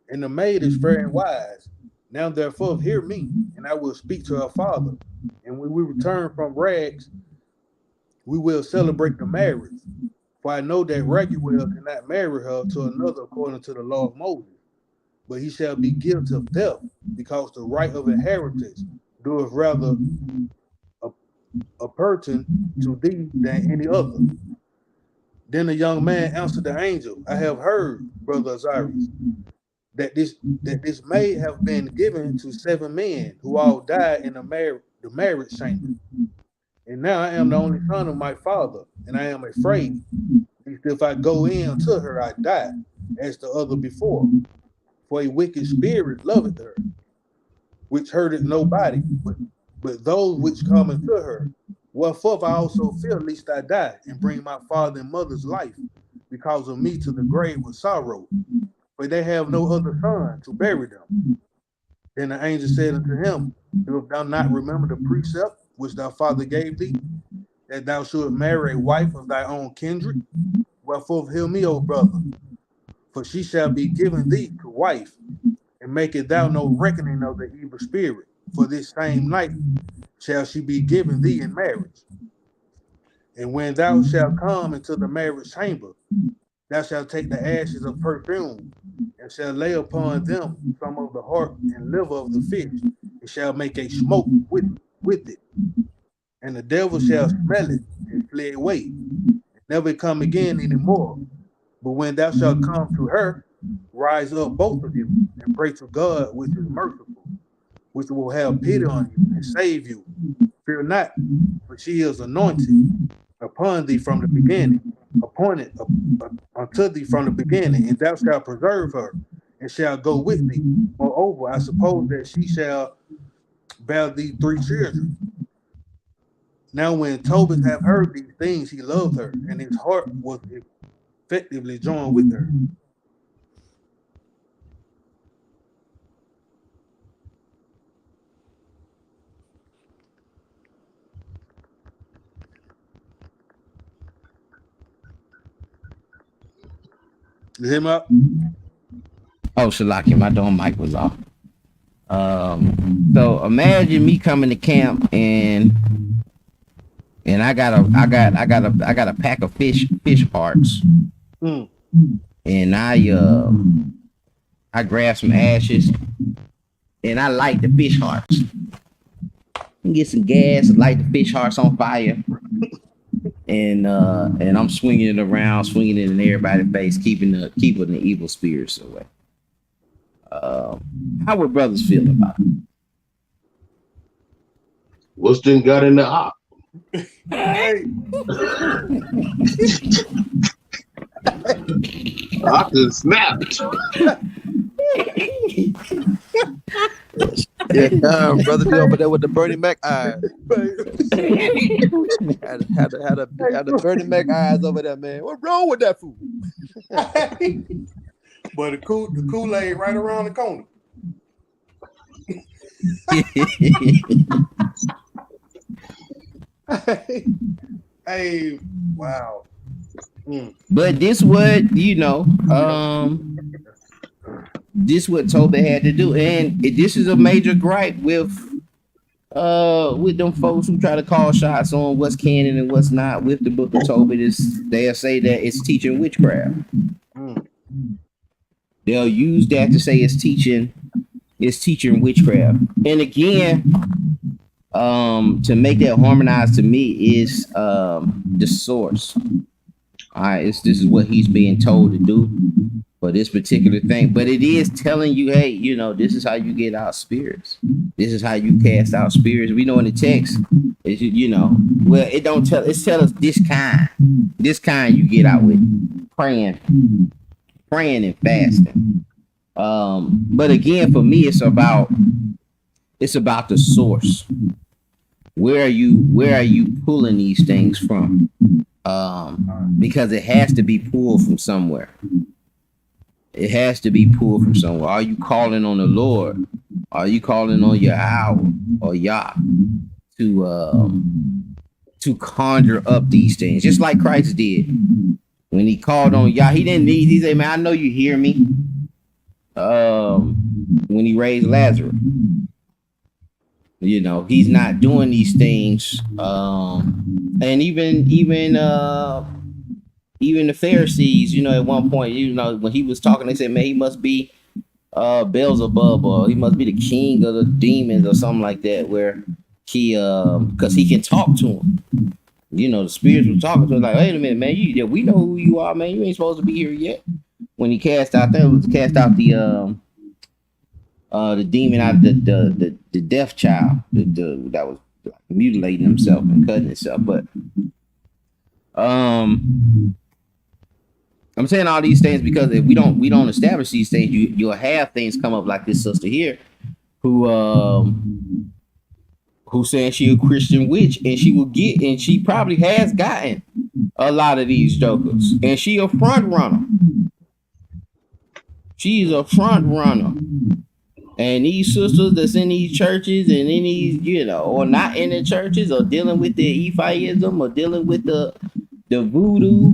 And the maid is fair and wise. Now therefore hear me, and I will speak to her father. And when we return from rags, we will celebrate the marriage. For I know that Raguel cannot marry her to another according to the law of Moses, but he shall be guilty of theft, because the right of inheritance doeth rather a Puritan to thee than any other. Then the young man answered the angel, I have heard, brother Osiris, that this maid have been given to 7 men who all died in the marriage chamber. And now I am the only son of my father, and I am afraid, lest if I go in to her, I die, as the other before. For a wicked spirit loveth her, which hurteth nobody, but those which come into her. Wherefore I also fear lest I die, and bring my father and mother's life, because of me, to the grave with sorrow. For they have no other son to bury them. Then the angel said unto him, Dost thou not remember the precept which thy father gave thee, that thou shouldst marry a wife of thy own kindred? Wherefore hear me, O brother, for she shall be given thee to wife, and maketh thou no reckoning of the evil spirit. For this same night shall she be given thee in marriage. And when thou shalt come into the marriage chamber, thou shalt take the ashes of perfume, and shalt lay upon them some of the heart and liver of the fish, and shall make a smoke with it. And the devil shall smell it and flee away, and never come again anymore. But when thou shalt come to her, rise up both of you, and pray to God, which is merciful, which will have pity on you and save you. Fear not, for she is anointed upon thee from the beginning, appointed unto thee from the beginning, and thou shalt preserve her, and shall go with thee. Moreover, I suppose that she shall bear thee 3 children. Now when Tobit have heard these things, he loved her, and his heart was effectively joined with her. You hear me up? Oh, Shalaki, my dome mic was off. So imagine me coming to camp and I got a pack of fish parts. And I grab some ashes and I light the fish hearts. Get some gas, light the fish hearts on fire. And I'm swinging it around, swinging it in everybody's face, keeping the evil spirits away. How would brothers feel about it? What's then got in the op? Hey. I could snapped. Yeah, brother be over there with the Bernie Mac eyes. had the Bernie Mac eyes over there, man. What's wrong with that fool? But the Kool-Aid right around the corner. Hey, wow. But this what this what Tobit had to do, and this is a major gripe with them folks who try to call shots on what's canon and what's not with the book of Tobit. Is they'll say that it's teaching witchcraft. They'll use that to say it's teaching witchcraft. And again, to make that harmonized to me is the source. All right, this is what he's being told to do for this particular thing. But it is telling you, hey, this is how you get out spirits. This is how you cast out spirits. We know in the text, It's, well, it don't tell. It tell us this kind you get out with praying and fasting. But again, for me, it's about the source. Where are you pulling these things from? Because it has to be pulled from somewhere. It has to be pulled from somewhere. Are you calling on the Lord? Are you calling on Yahweh or Yah to conjure up these things, just like Christ did when he called on Yah? He didn't need. He said, "Man, I know you hear me." When he raised Lazarus, he's not doing these things. And even the Pharisees, at one point, when he was talking, they said, "Man, he must be Beelzebub, or he must be the king of the demons," or something like that, where he because he can talk to him. The spirits were talking to him like, "Wait a minute, man, we know who you are, man. You ain't supposed to be here yet." When he cast out the demon out of the deaf child that was mutilating himself and cutting himself. But I'm saying all these things because if we don't establish these things, you'll have things come up like this sister here who saying she a Christian witch, and she probably has gotten a lot of these jokers, and she a front runner. She's a front runner. And these sisters that's in these churches and in these, or not in the churches, or dealing with the Ephiism, or dealing with the voodoo,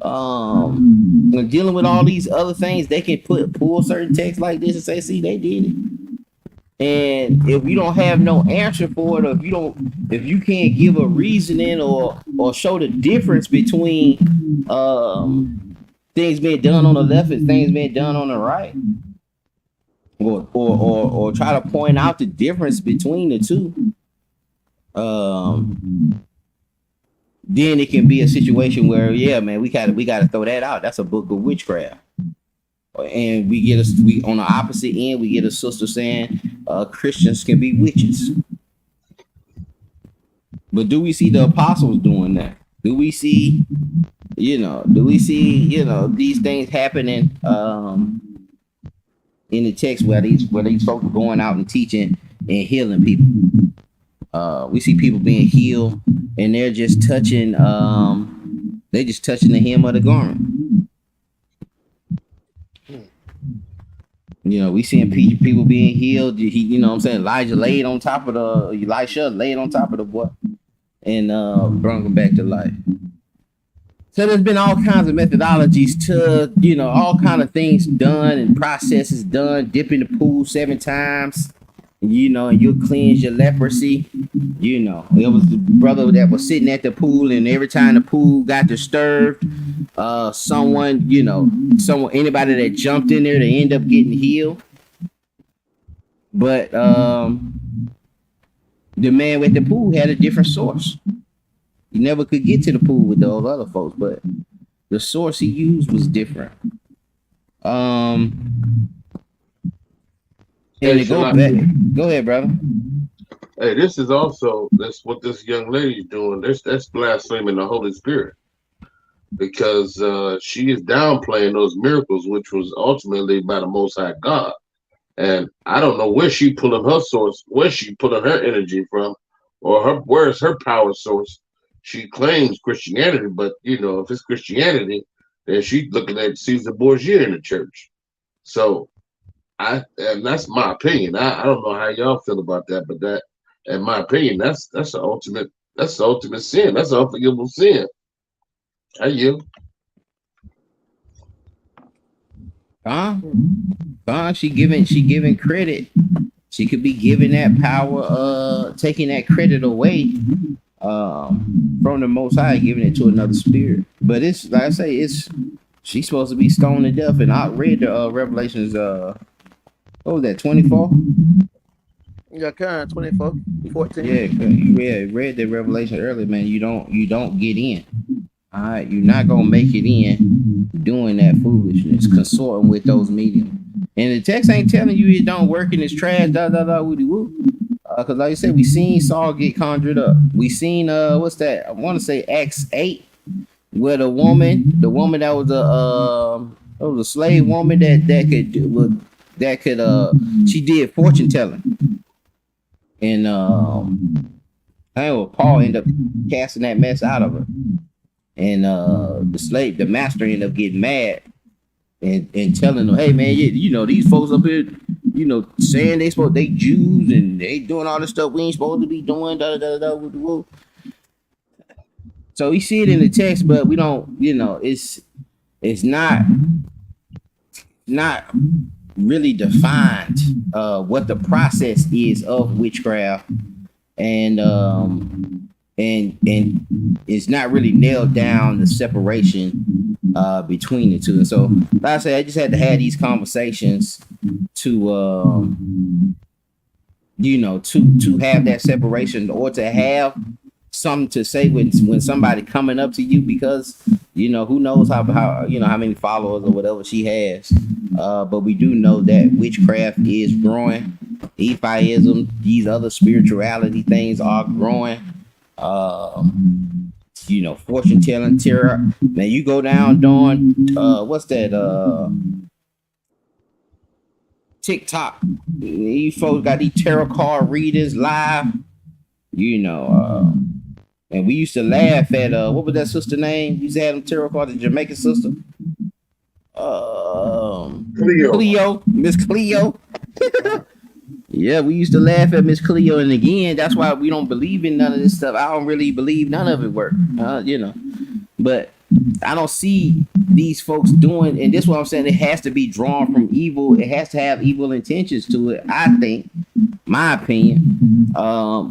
and dealing with all these other things, they can pull certain texts like this and say, "See, they did it." And if you don't have no answer for it, or if you can't give a reasoning or show the difference between things being done on the left and things being done on the right, or try to point out the difference between the two, then it can be a situation where, yeah, man, we gotta throw that out. That's a book of witchcraft. And we on the opposite end, we get a sister saying Christians can be witches. But do we see the apostles doing that? Do we see these things happening in the text where these folks are going out and teaching and healing people? We see people being healed, and they're just touching the hem of the garment. We seeing people being healed. Elisha laid on top of the boy and brought him back to life. So there's been all kinds of methodologies to, all kind of things done and processes done. Dip in the pool 7 times, and you'll cleanse your leprosy. It was the brother that was sitting at the pool, and every time the pool got disturbed, anybody that jumped in there, they end up getting healed. But the man with the pool had a different source. He never could get to the pool with those other folks, but the source he used was different. And to go back, go ahead, brother. Hey, that's what this young lady's doing. That's blaspheming the Holy Spirit, because she is downplaying those miracles, which was ultimately by the Most High God. And I don't know where she pulling her source, where she pulling her energy from, or where's her power source. She claims Christianity, but if it's Christianity, then she's looking at Caesar Borgia in the church. So and that's my opinion. I don't know how y'all feel about that, but that, in my opinion, that's the ultimate sin. That's an unforgivable sin. How you? She giving credit. She could be giving that power, taking that credit away from the Most High, giving it to another spirit. But it's like I say, she's supposed to be stoned to death. And I read the Revelations. What was that, 24? Yeah, current 24, 14. Yeah, you read the Revelation earlier, man. You don't get in. All right, you're not gonna make it in doing that foolishness, consorting with those mediums. And the text ain't telling you it don't work and it's trash, woody woo. Because like I said, we seen Saul get conjured up. We seen what's that? I want to say Acts 8, where the woman that was a slave woman that could she did fortune telling, and I know Paul ended up casting that mess out of her, and the master ended up getting mad and telling them, hey man, you know these folks up here, you know, saying they Jews and they doing all this stuff we ain't supposed to be doing. Da da da da. Woo, woo. So we see it in the text, but we don't, you know, it's not really defined what the process is of witchcraft, and it's not really nailed down the separation between the two. And so, like I said, I just had to have these conversations to you know, to have that separation, or to have something to say when somebody coming up to you, because you know who knows how you know how many followers or whatever she has, but we do know that witchcraft is growing. Ephiism, these other spirituality things are growing. You know, fortune telling, tarot. Man, you go down what's that? TikTok. You folks got these tarot card readers live. You know, and we used to laugh at what was that sister name? You used to have them tarot cards, the Jamaican sister. Cleo, Miss Cleo. Yeah, we used to laugh at Miss Cleo, and again, that's why we don't believe in none of this stuff. I don't really believe none of it work, you know. But I don't see these folks doing, and this is what I'm saying. It has to be drawn from evil. It has to have evil intentions to it. I think, my opinion,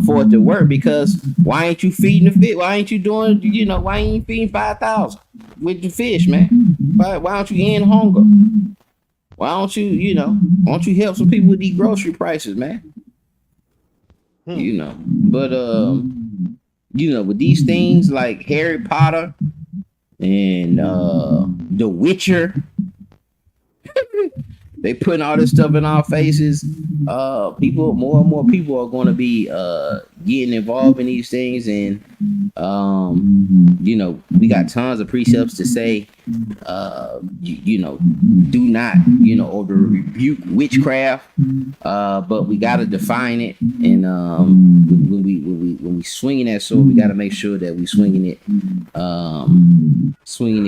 for it to work. Because why ain't you feeding the fish? Why ain't you doing? You know, why ain't you feeding 5,000 with the fish, man? Why don't you end hunger? Why don't you help some people with these grocery prices, man? You know, but you know, with these things like Harry Potter and The Witcher, they putting all this stuff in our faces. People, more and more people are going to be getting involved in these things, and you know, we got tons of precepts to say, you know, do not, you know, or to rebuke witchcraft, but we got to define it, and when we swinging that sword, we got to make sure that we swinging it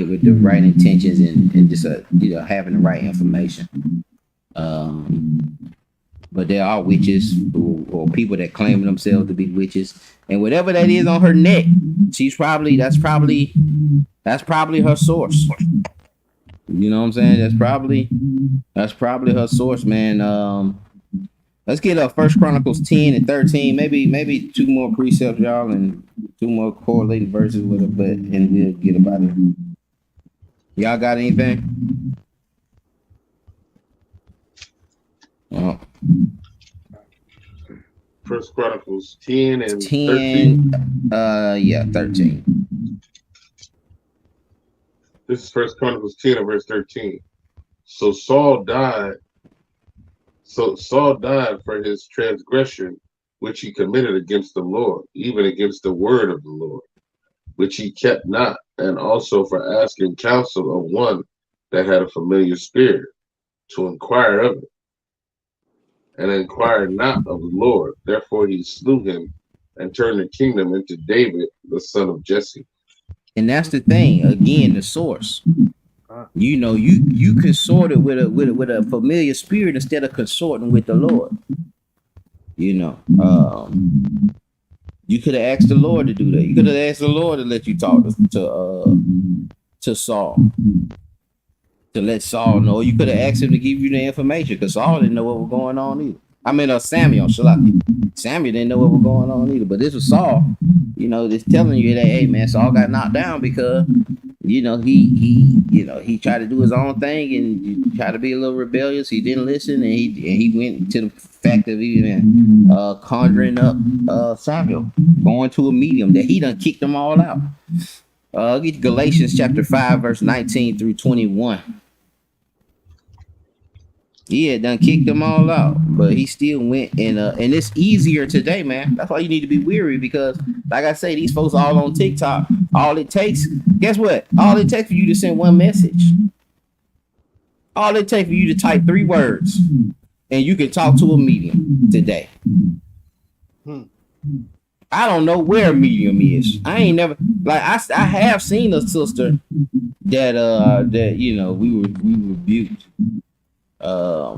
with the right intentions, and just you know, having the right information. But there are witches or people that claim themselves to be witches, and whatever that is on her neck, that's probably her source. You know what I'm saying? That's probably her source, man. Let's get up 1 Chronicles 10 and 13, maybe two more precepts, y'all, and two more correlating verses with it, and we'll get about it. Y'all got anything? Oh. 1 Chronicles 10 and 13. 13. This is 1 Chronicles 10 and verse 13. So Saul died for his transgression, which he committed against the Lord, even against the word of the Lord, which he kept not, and also for asking counsel of one that had a familiar spirit, to inquire of it, and inquired not of the Lord. Therefore he slew him, and turned the kingdom into David, the son of Jesse. And that's the thing. Again, the source. You know, you consorted with a familiar spirit instead of consorting with the Lord. You know, you could have asked the Lord to do that. You could have asked the Lord to let you talk to Saul, to let Saul know. You could have asked him to give you the information, because Saul didn't know what was going on either. I mean, Samuel didn't know what was going on either. But this was Saul, you know, just telling you that, hey man, Saul got knocked down because, you know, he tried to do his own thing and tried to be a little rebellious. He didn't listen, and he went to the fact of even conjuring up Samuel, going to a medium that he done kicked them all out. Get Galatians chapter 5, verse 19 through 21. He had done kicked them all out, but he still went and it's easier today, man. That's why you need to be weary because, like I say, these folks all on TikTok. All it takes, guess what? All it takes for you to send one message. All it takes for you to type 3 words, and you can talk to a medium today. I don't know where medium is. I ain't never like I have seen a sister that you know we rebuked. I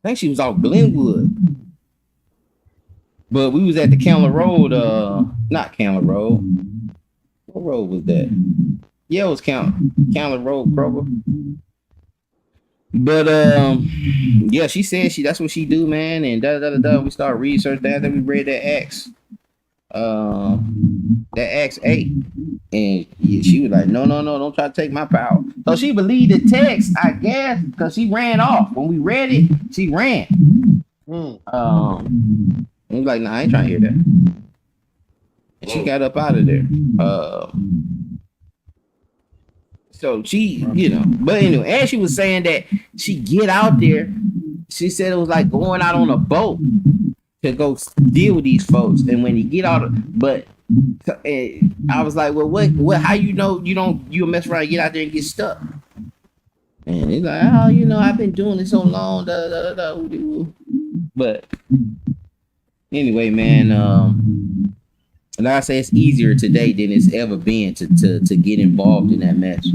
think she was off Glenwood, but we was at the Candler Road. Not Candler Road. What road was that? Yeah, it was Candler Road, Kroger. But yeah, she said that's what she do, man. And we started researching that. Then we read that Acts 8, and yeah, she was like, no, don't try to take my power. So she believed the text, I guess, because she ran off. When we read it, she ran. And we was like, nah, I ain't trying to hear that. And she got up out of there. So she, you know, but anyway, and she was saying that she get out there. She said it was like going out on a boat to go deal with these folks. And when you get out, but I was like, well, what, how you know you'll mess around, get out there and get stuck? And he's like, oh, you know, I've been doing this so long, But anyway, man, like I say, it's easier today than it's ever been to get involved in that mess.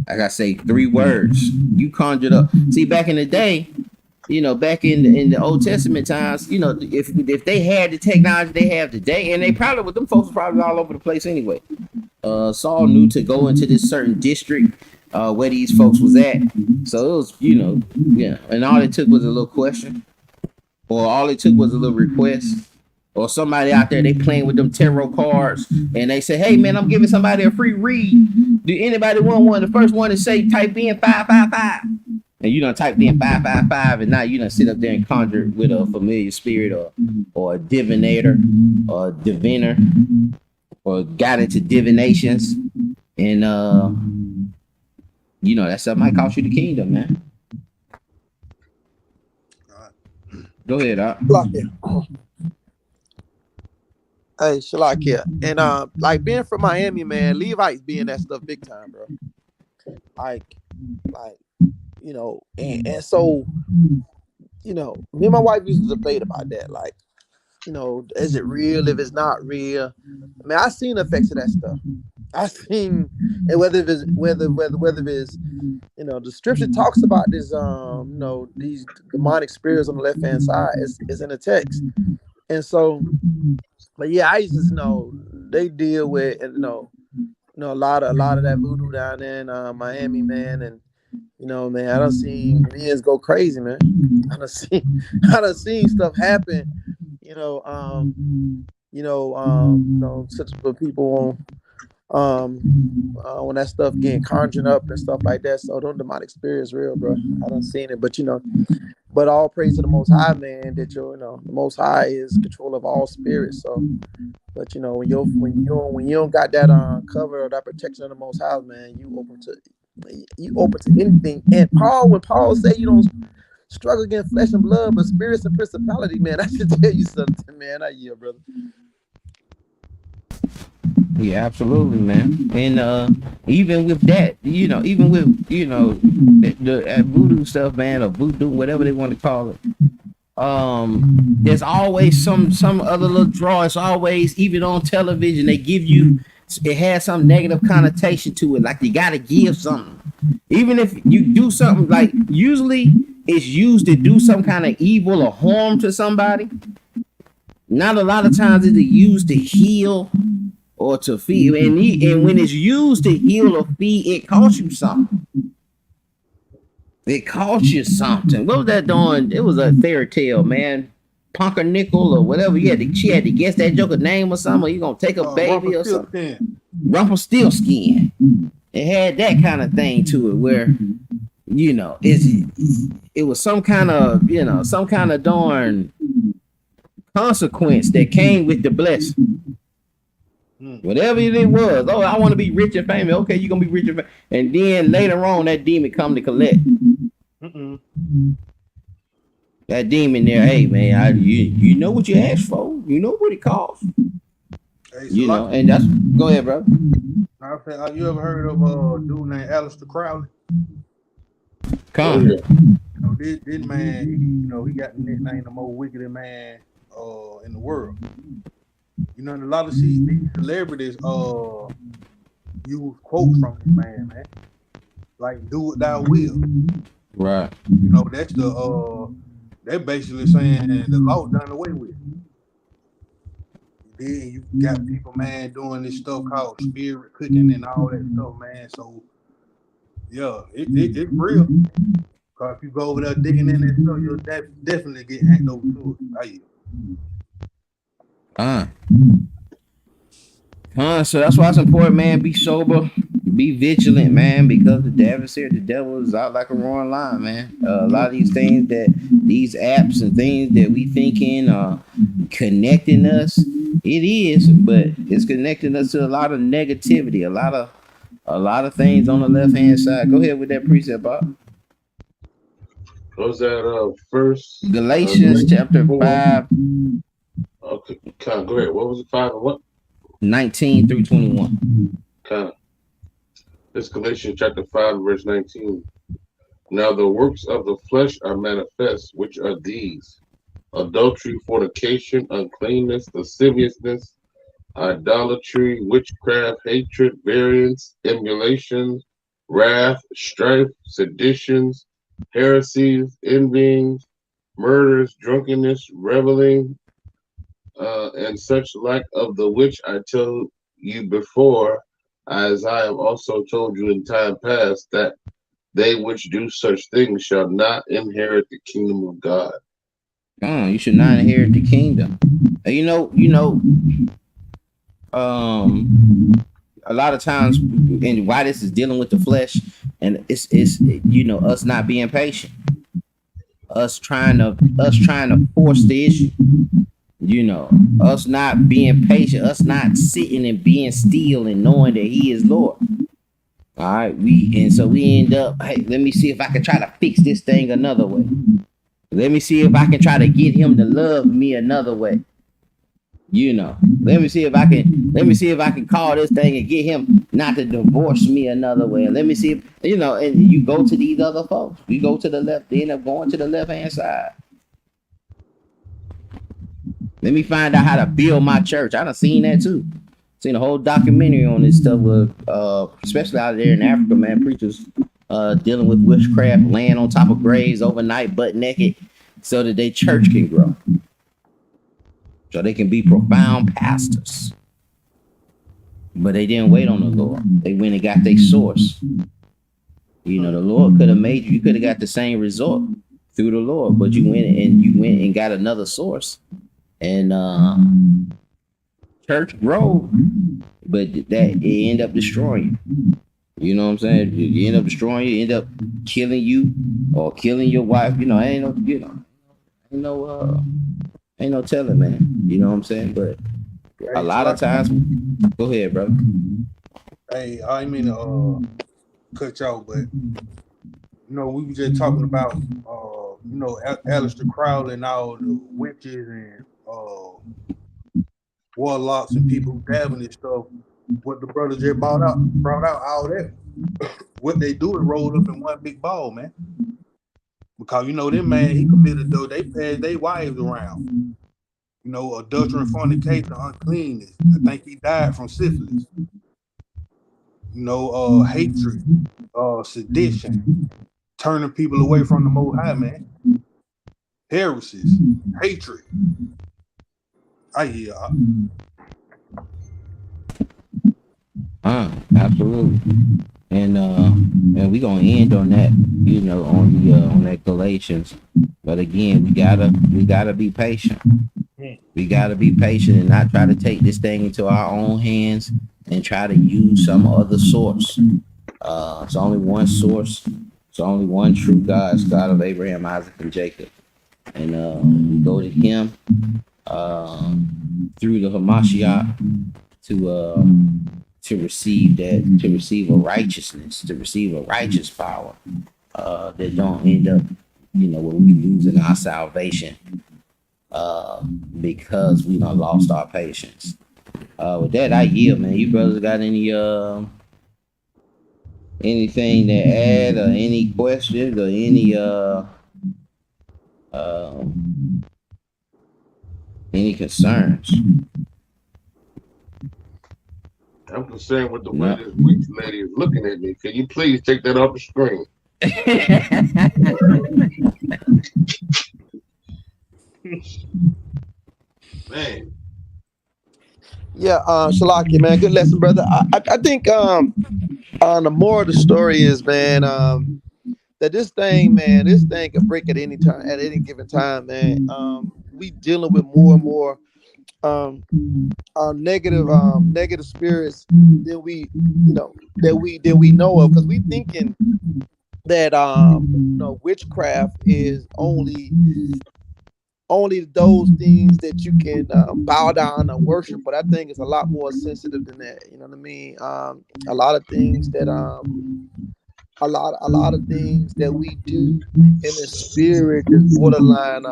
Like I say, 3 words you conjured up. See, back in the day, you know, back in the Old Testament times, you know, if they had the technology they have today, and they probably with them folks probably all over the place anyway. Saul knew to go into this certain district where these folks was at. So it was, you know, yeah, and all it took was a little question, or all it took was a little request. Or somebody out there, they playing with them tarot cards, and they say, hey, man, I'm giving somebody a free read. Do anybody want one? The first one to say, type in 555. And you done typed in 555, and now you done sit up there and conjure with a familiar spirit or a divinator or a diviner or got into divinations. And, you know, that stuff might cost you the kingdom, man. Go ahead, Doc. Hey, Shalakia. And like being from Miami, man, Levites being that stuff big time, bro. Like, you know, and so, you know, me and my wife used to debate about that. Like, you know, is it real? If it's not real, I mean, I seen the effects of that stuff. I seen, and whether it's, you know, the scripture talks about this, you know, these demonic spirits on the left hand side is in the text, and so. But yeah, I used to know they deal with you know a lot of that voodoo down there in Miami, man, and you know, man, I done seen men go crazy, man. I done seen stuff happen, you know, such for people when that stuff getting conjured up and stuff like that. So don't demonic spirits real, bro. I done seen it, but you know. But all praise to the Most High, man. That you know, the Most High is control of all spirits. So, but you know, when you don't got that cover or that protection of the Most High, man, you open to anything. And when Paul said you don't struggle against flesh and blood, but spirits and principality, man, I should tell you something, man. I yield, brother. Yeah, absolutely, man. And even with that, you know, the voodoo stuff, man, or voodoo, whatever they want to call it. There's always some other little draw. It's always, even on television, they give you, it has some negative connotation to it. Like you gotta give something. Even if you do something, like usually it's used to do some kind of evil or harm to somebody. Not a lot of times is it used to heal or to feed, and when it's used to heal or feed, it costs you something. It costs you something. What was that doing? It was a fairy tale, man. Pumpernickel or whatever. She had to guess that joker's name or something. Or you gonna take a baby or something? Rumpelstiltskin. It had that kind of thing to it, where you know it was some kind of darn consequence that came with the blessing. Whatever it was, oh, I want to be rich and famous. Okay, you're gonna be rich and famous. And then later on, that demon come to collect. Mm-mm. That demon there, hey man, you know what you asked for. You know what it costs. Hey, You know, Salaki, and that's go ahead, bro. I said, you ever heard of a dude named Aleister Crowley? Oh Come. yeah. You know, this man, he got the nickname the most wicked man in the world. You know, and a lot of these celebrities use quotes from this man. Like, do what thou will. Right. You know, that's they're basically saying the law done away with. Then you got people, man, doing this stuff called spirit cooking and all that stuff, man. So yeah, it's real. Cause if you go over there digging in that stuff, you'll definitely get hacked over to it. Uh. So that's why it's important, man. Be sober, be vigilant, man, because the adversary, the devil is out like a roaring lion, man. A lot of these things these apps and things that we thinking are connecting us, it is, but it's connecting us to a lot of negativity, a lot of things on the left hand side. Go ahead with that precept, Bob. What was that first Galatians chapter 4? 5, Okay, kind of go ahead. What was it? 5 and what? 19 through 21. Kind of. This Galatians chapter 5, verse 19. Now the works of the flesh are manifest, which are these: adultery, fornication, uncleanness, lasciviousness, idolatry, witchcraft, hatred, variance, emulations, wrath, strife, seditions, heresies, envyings, murders, drunkenness, reveling, and such like, of the which I tell you before, as I have also told you in time past, that they which do such things shall not inherit the kingdom of God. You should not inherit the kingdom. A lot of times, and why this is dealing with the flesh, and it's us not being patient, us trying to force the issue, us not being patient, us not sitting and being still and knowing that He is Lord. All right, so we end up, hey, let me see if I can try to fix this thing another way. Let me see if I can try to get Him to love me another way. Let me see if I can call this thing and get Him not to divorce me another way. And let me see if, and you go to these other folks. You go to the left, they end up going to the left hand side. Let me find out how to build my church. I done seen that too. Seen a whole documentary on this stuff with especially out there in Africa, man, preachers dealing with witchcraft, laying on top of graves overnight, butt naked, so that their church can grow. So they can be profound pastors. But they didn't wait on the Lord. They went and got their source. The Lord could have made you could have got the same result through the Lord, but you went and got another source. And church grow, but that it end up destroying you. You know what I'm saying? You end up destroying you, end up killing you or killing your wife. Ain't no telling, man. You know what I'm saying? But a lot of times, go ahead, bro. Hey, I didn't mean to cut y'all, but we were just talking about Aleister Crowley and all the witches and warlocks and people who dab in this stuff. What the brother just brought out all that. What they do is roll up in one big ball, man. Because them man, he committed though they passed their wives around. Adultery and fornication, uncleanness. I think he died from syphilis. Hatred, sedition, turning people away from the Most High, man. Heresies, hatred. Absolutely. And we gonna end on that, on that Galatians. But again, we gotta be patient. We gotta be patient and not try to take this thing into our own hands and try to use some other source. It's only one source. It's only one true God. It's God of Abraham, Isaac, and Jacob. And we go to Him through the Hamashiach to receive a righteousness, to receive a righteous power that don't end up, where we losing our salvation because we done lost our patience. With that, I yield, man. You brothers got anything to add, or any questions, or any concerns? I'm concerned with the way No. this witch lady is looking at me. Can you please take that off the screen? Man, Yeah, Shalaki, man, good lesson, brother. I think the moral of the story is, man, that this thing can break at any time, at any given time, man. We dealing with more and more negative spirits than we know of, because we thinking that witchcraft is only those things that you can bow down and worship, but I think it's a lot more sensitive than that. You know what I mean? A lot of things that a lot of things that we do in the spirit is borderline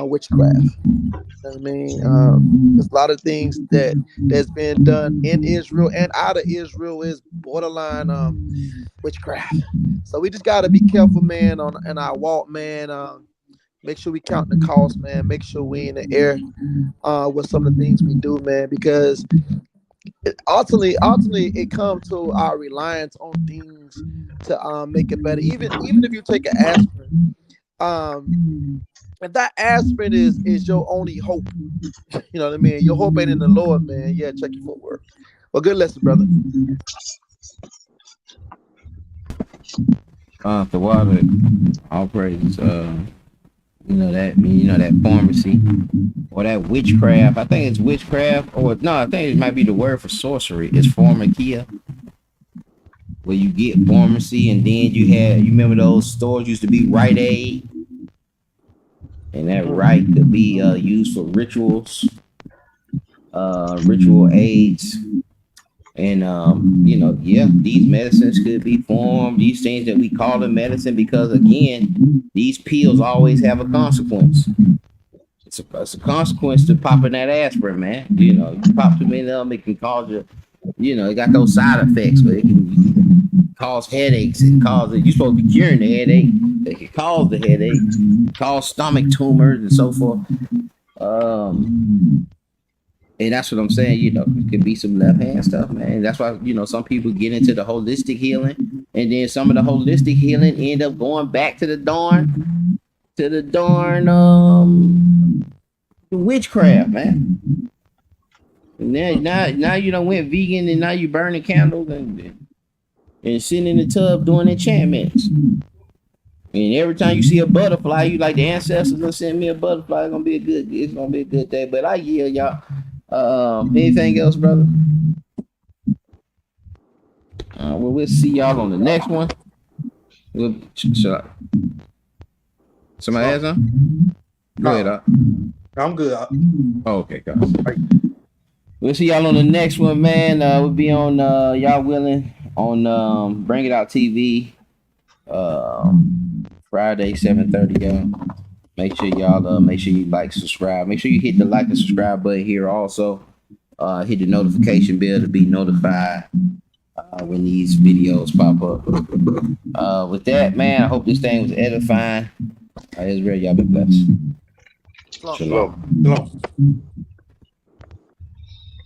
witchcraft. You know what I mean? There's a lot of things that's been done in Israel and out of Israel is borderline witchcraft. So we just got to be careful, man, in our walk, man. Make sure we count the cost, man. Make sure we in the air with some of the things we do, man, because ultimately it comes to our reliance on things to make it better. Even if you take an aspirin, if that aspirin is your only hope, you know what I mean? Your hope ain't in the Lord, man. Yeah, check your footwork. Well, good lesson, brother. The water, all praise. That pharmacy or that witchcraft. I think it's witchcraft, or no, I think it might be the word for sorcery. It's pharmakia, where you get pharmacy, and then you remember those stores used to be Rite Aid, and that right could be used for rituals, ritual aids. And these medicines could be formed, these things that we call them medicine, because again, these pills always have a consequence. It's a consequence to popping that aspirin, man. You pop too many of them, it can cause you, it got those side effects, but it can cause headaches and you're supposed to be curing the headache. It can cause the headache, cause stomach tumors and so forth. And that's what I'm saying, it could be some left hand stuff, man. That's why, some people get into the holistic healing, and then some of the holistic healing end up going back to the darn witchcraft, man. And now you done went vegan, and now you burning candles and sitting in the tub doing enchantments. And every time you see a butterfly, you like, the ancestors will send me a butterfly. It's gonna be a good day. But I yield, y'all. Anything else, brother? We'll see y'all on the next one. Somebody has something? Go ahead. I'm good. Okay, guys. We'll see y'all on the next one, man. We'll be on y'all willing on Bring It Out TV. Friday 7:30, y'all. Make sure you like, subscribe. Make sure you hit the like and subscribe button here also. Hit the notification bell to be notified when these videos pop up. With that, man, I hope this thing was edifying. Israel, y'all be blessed. Shalom. shalom. Shalom.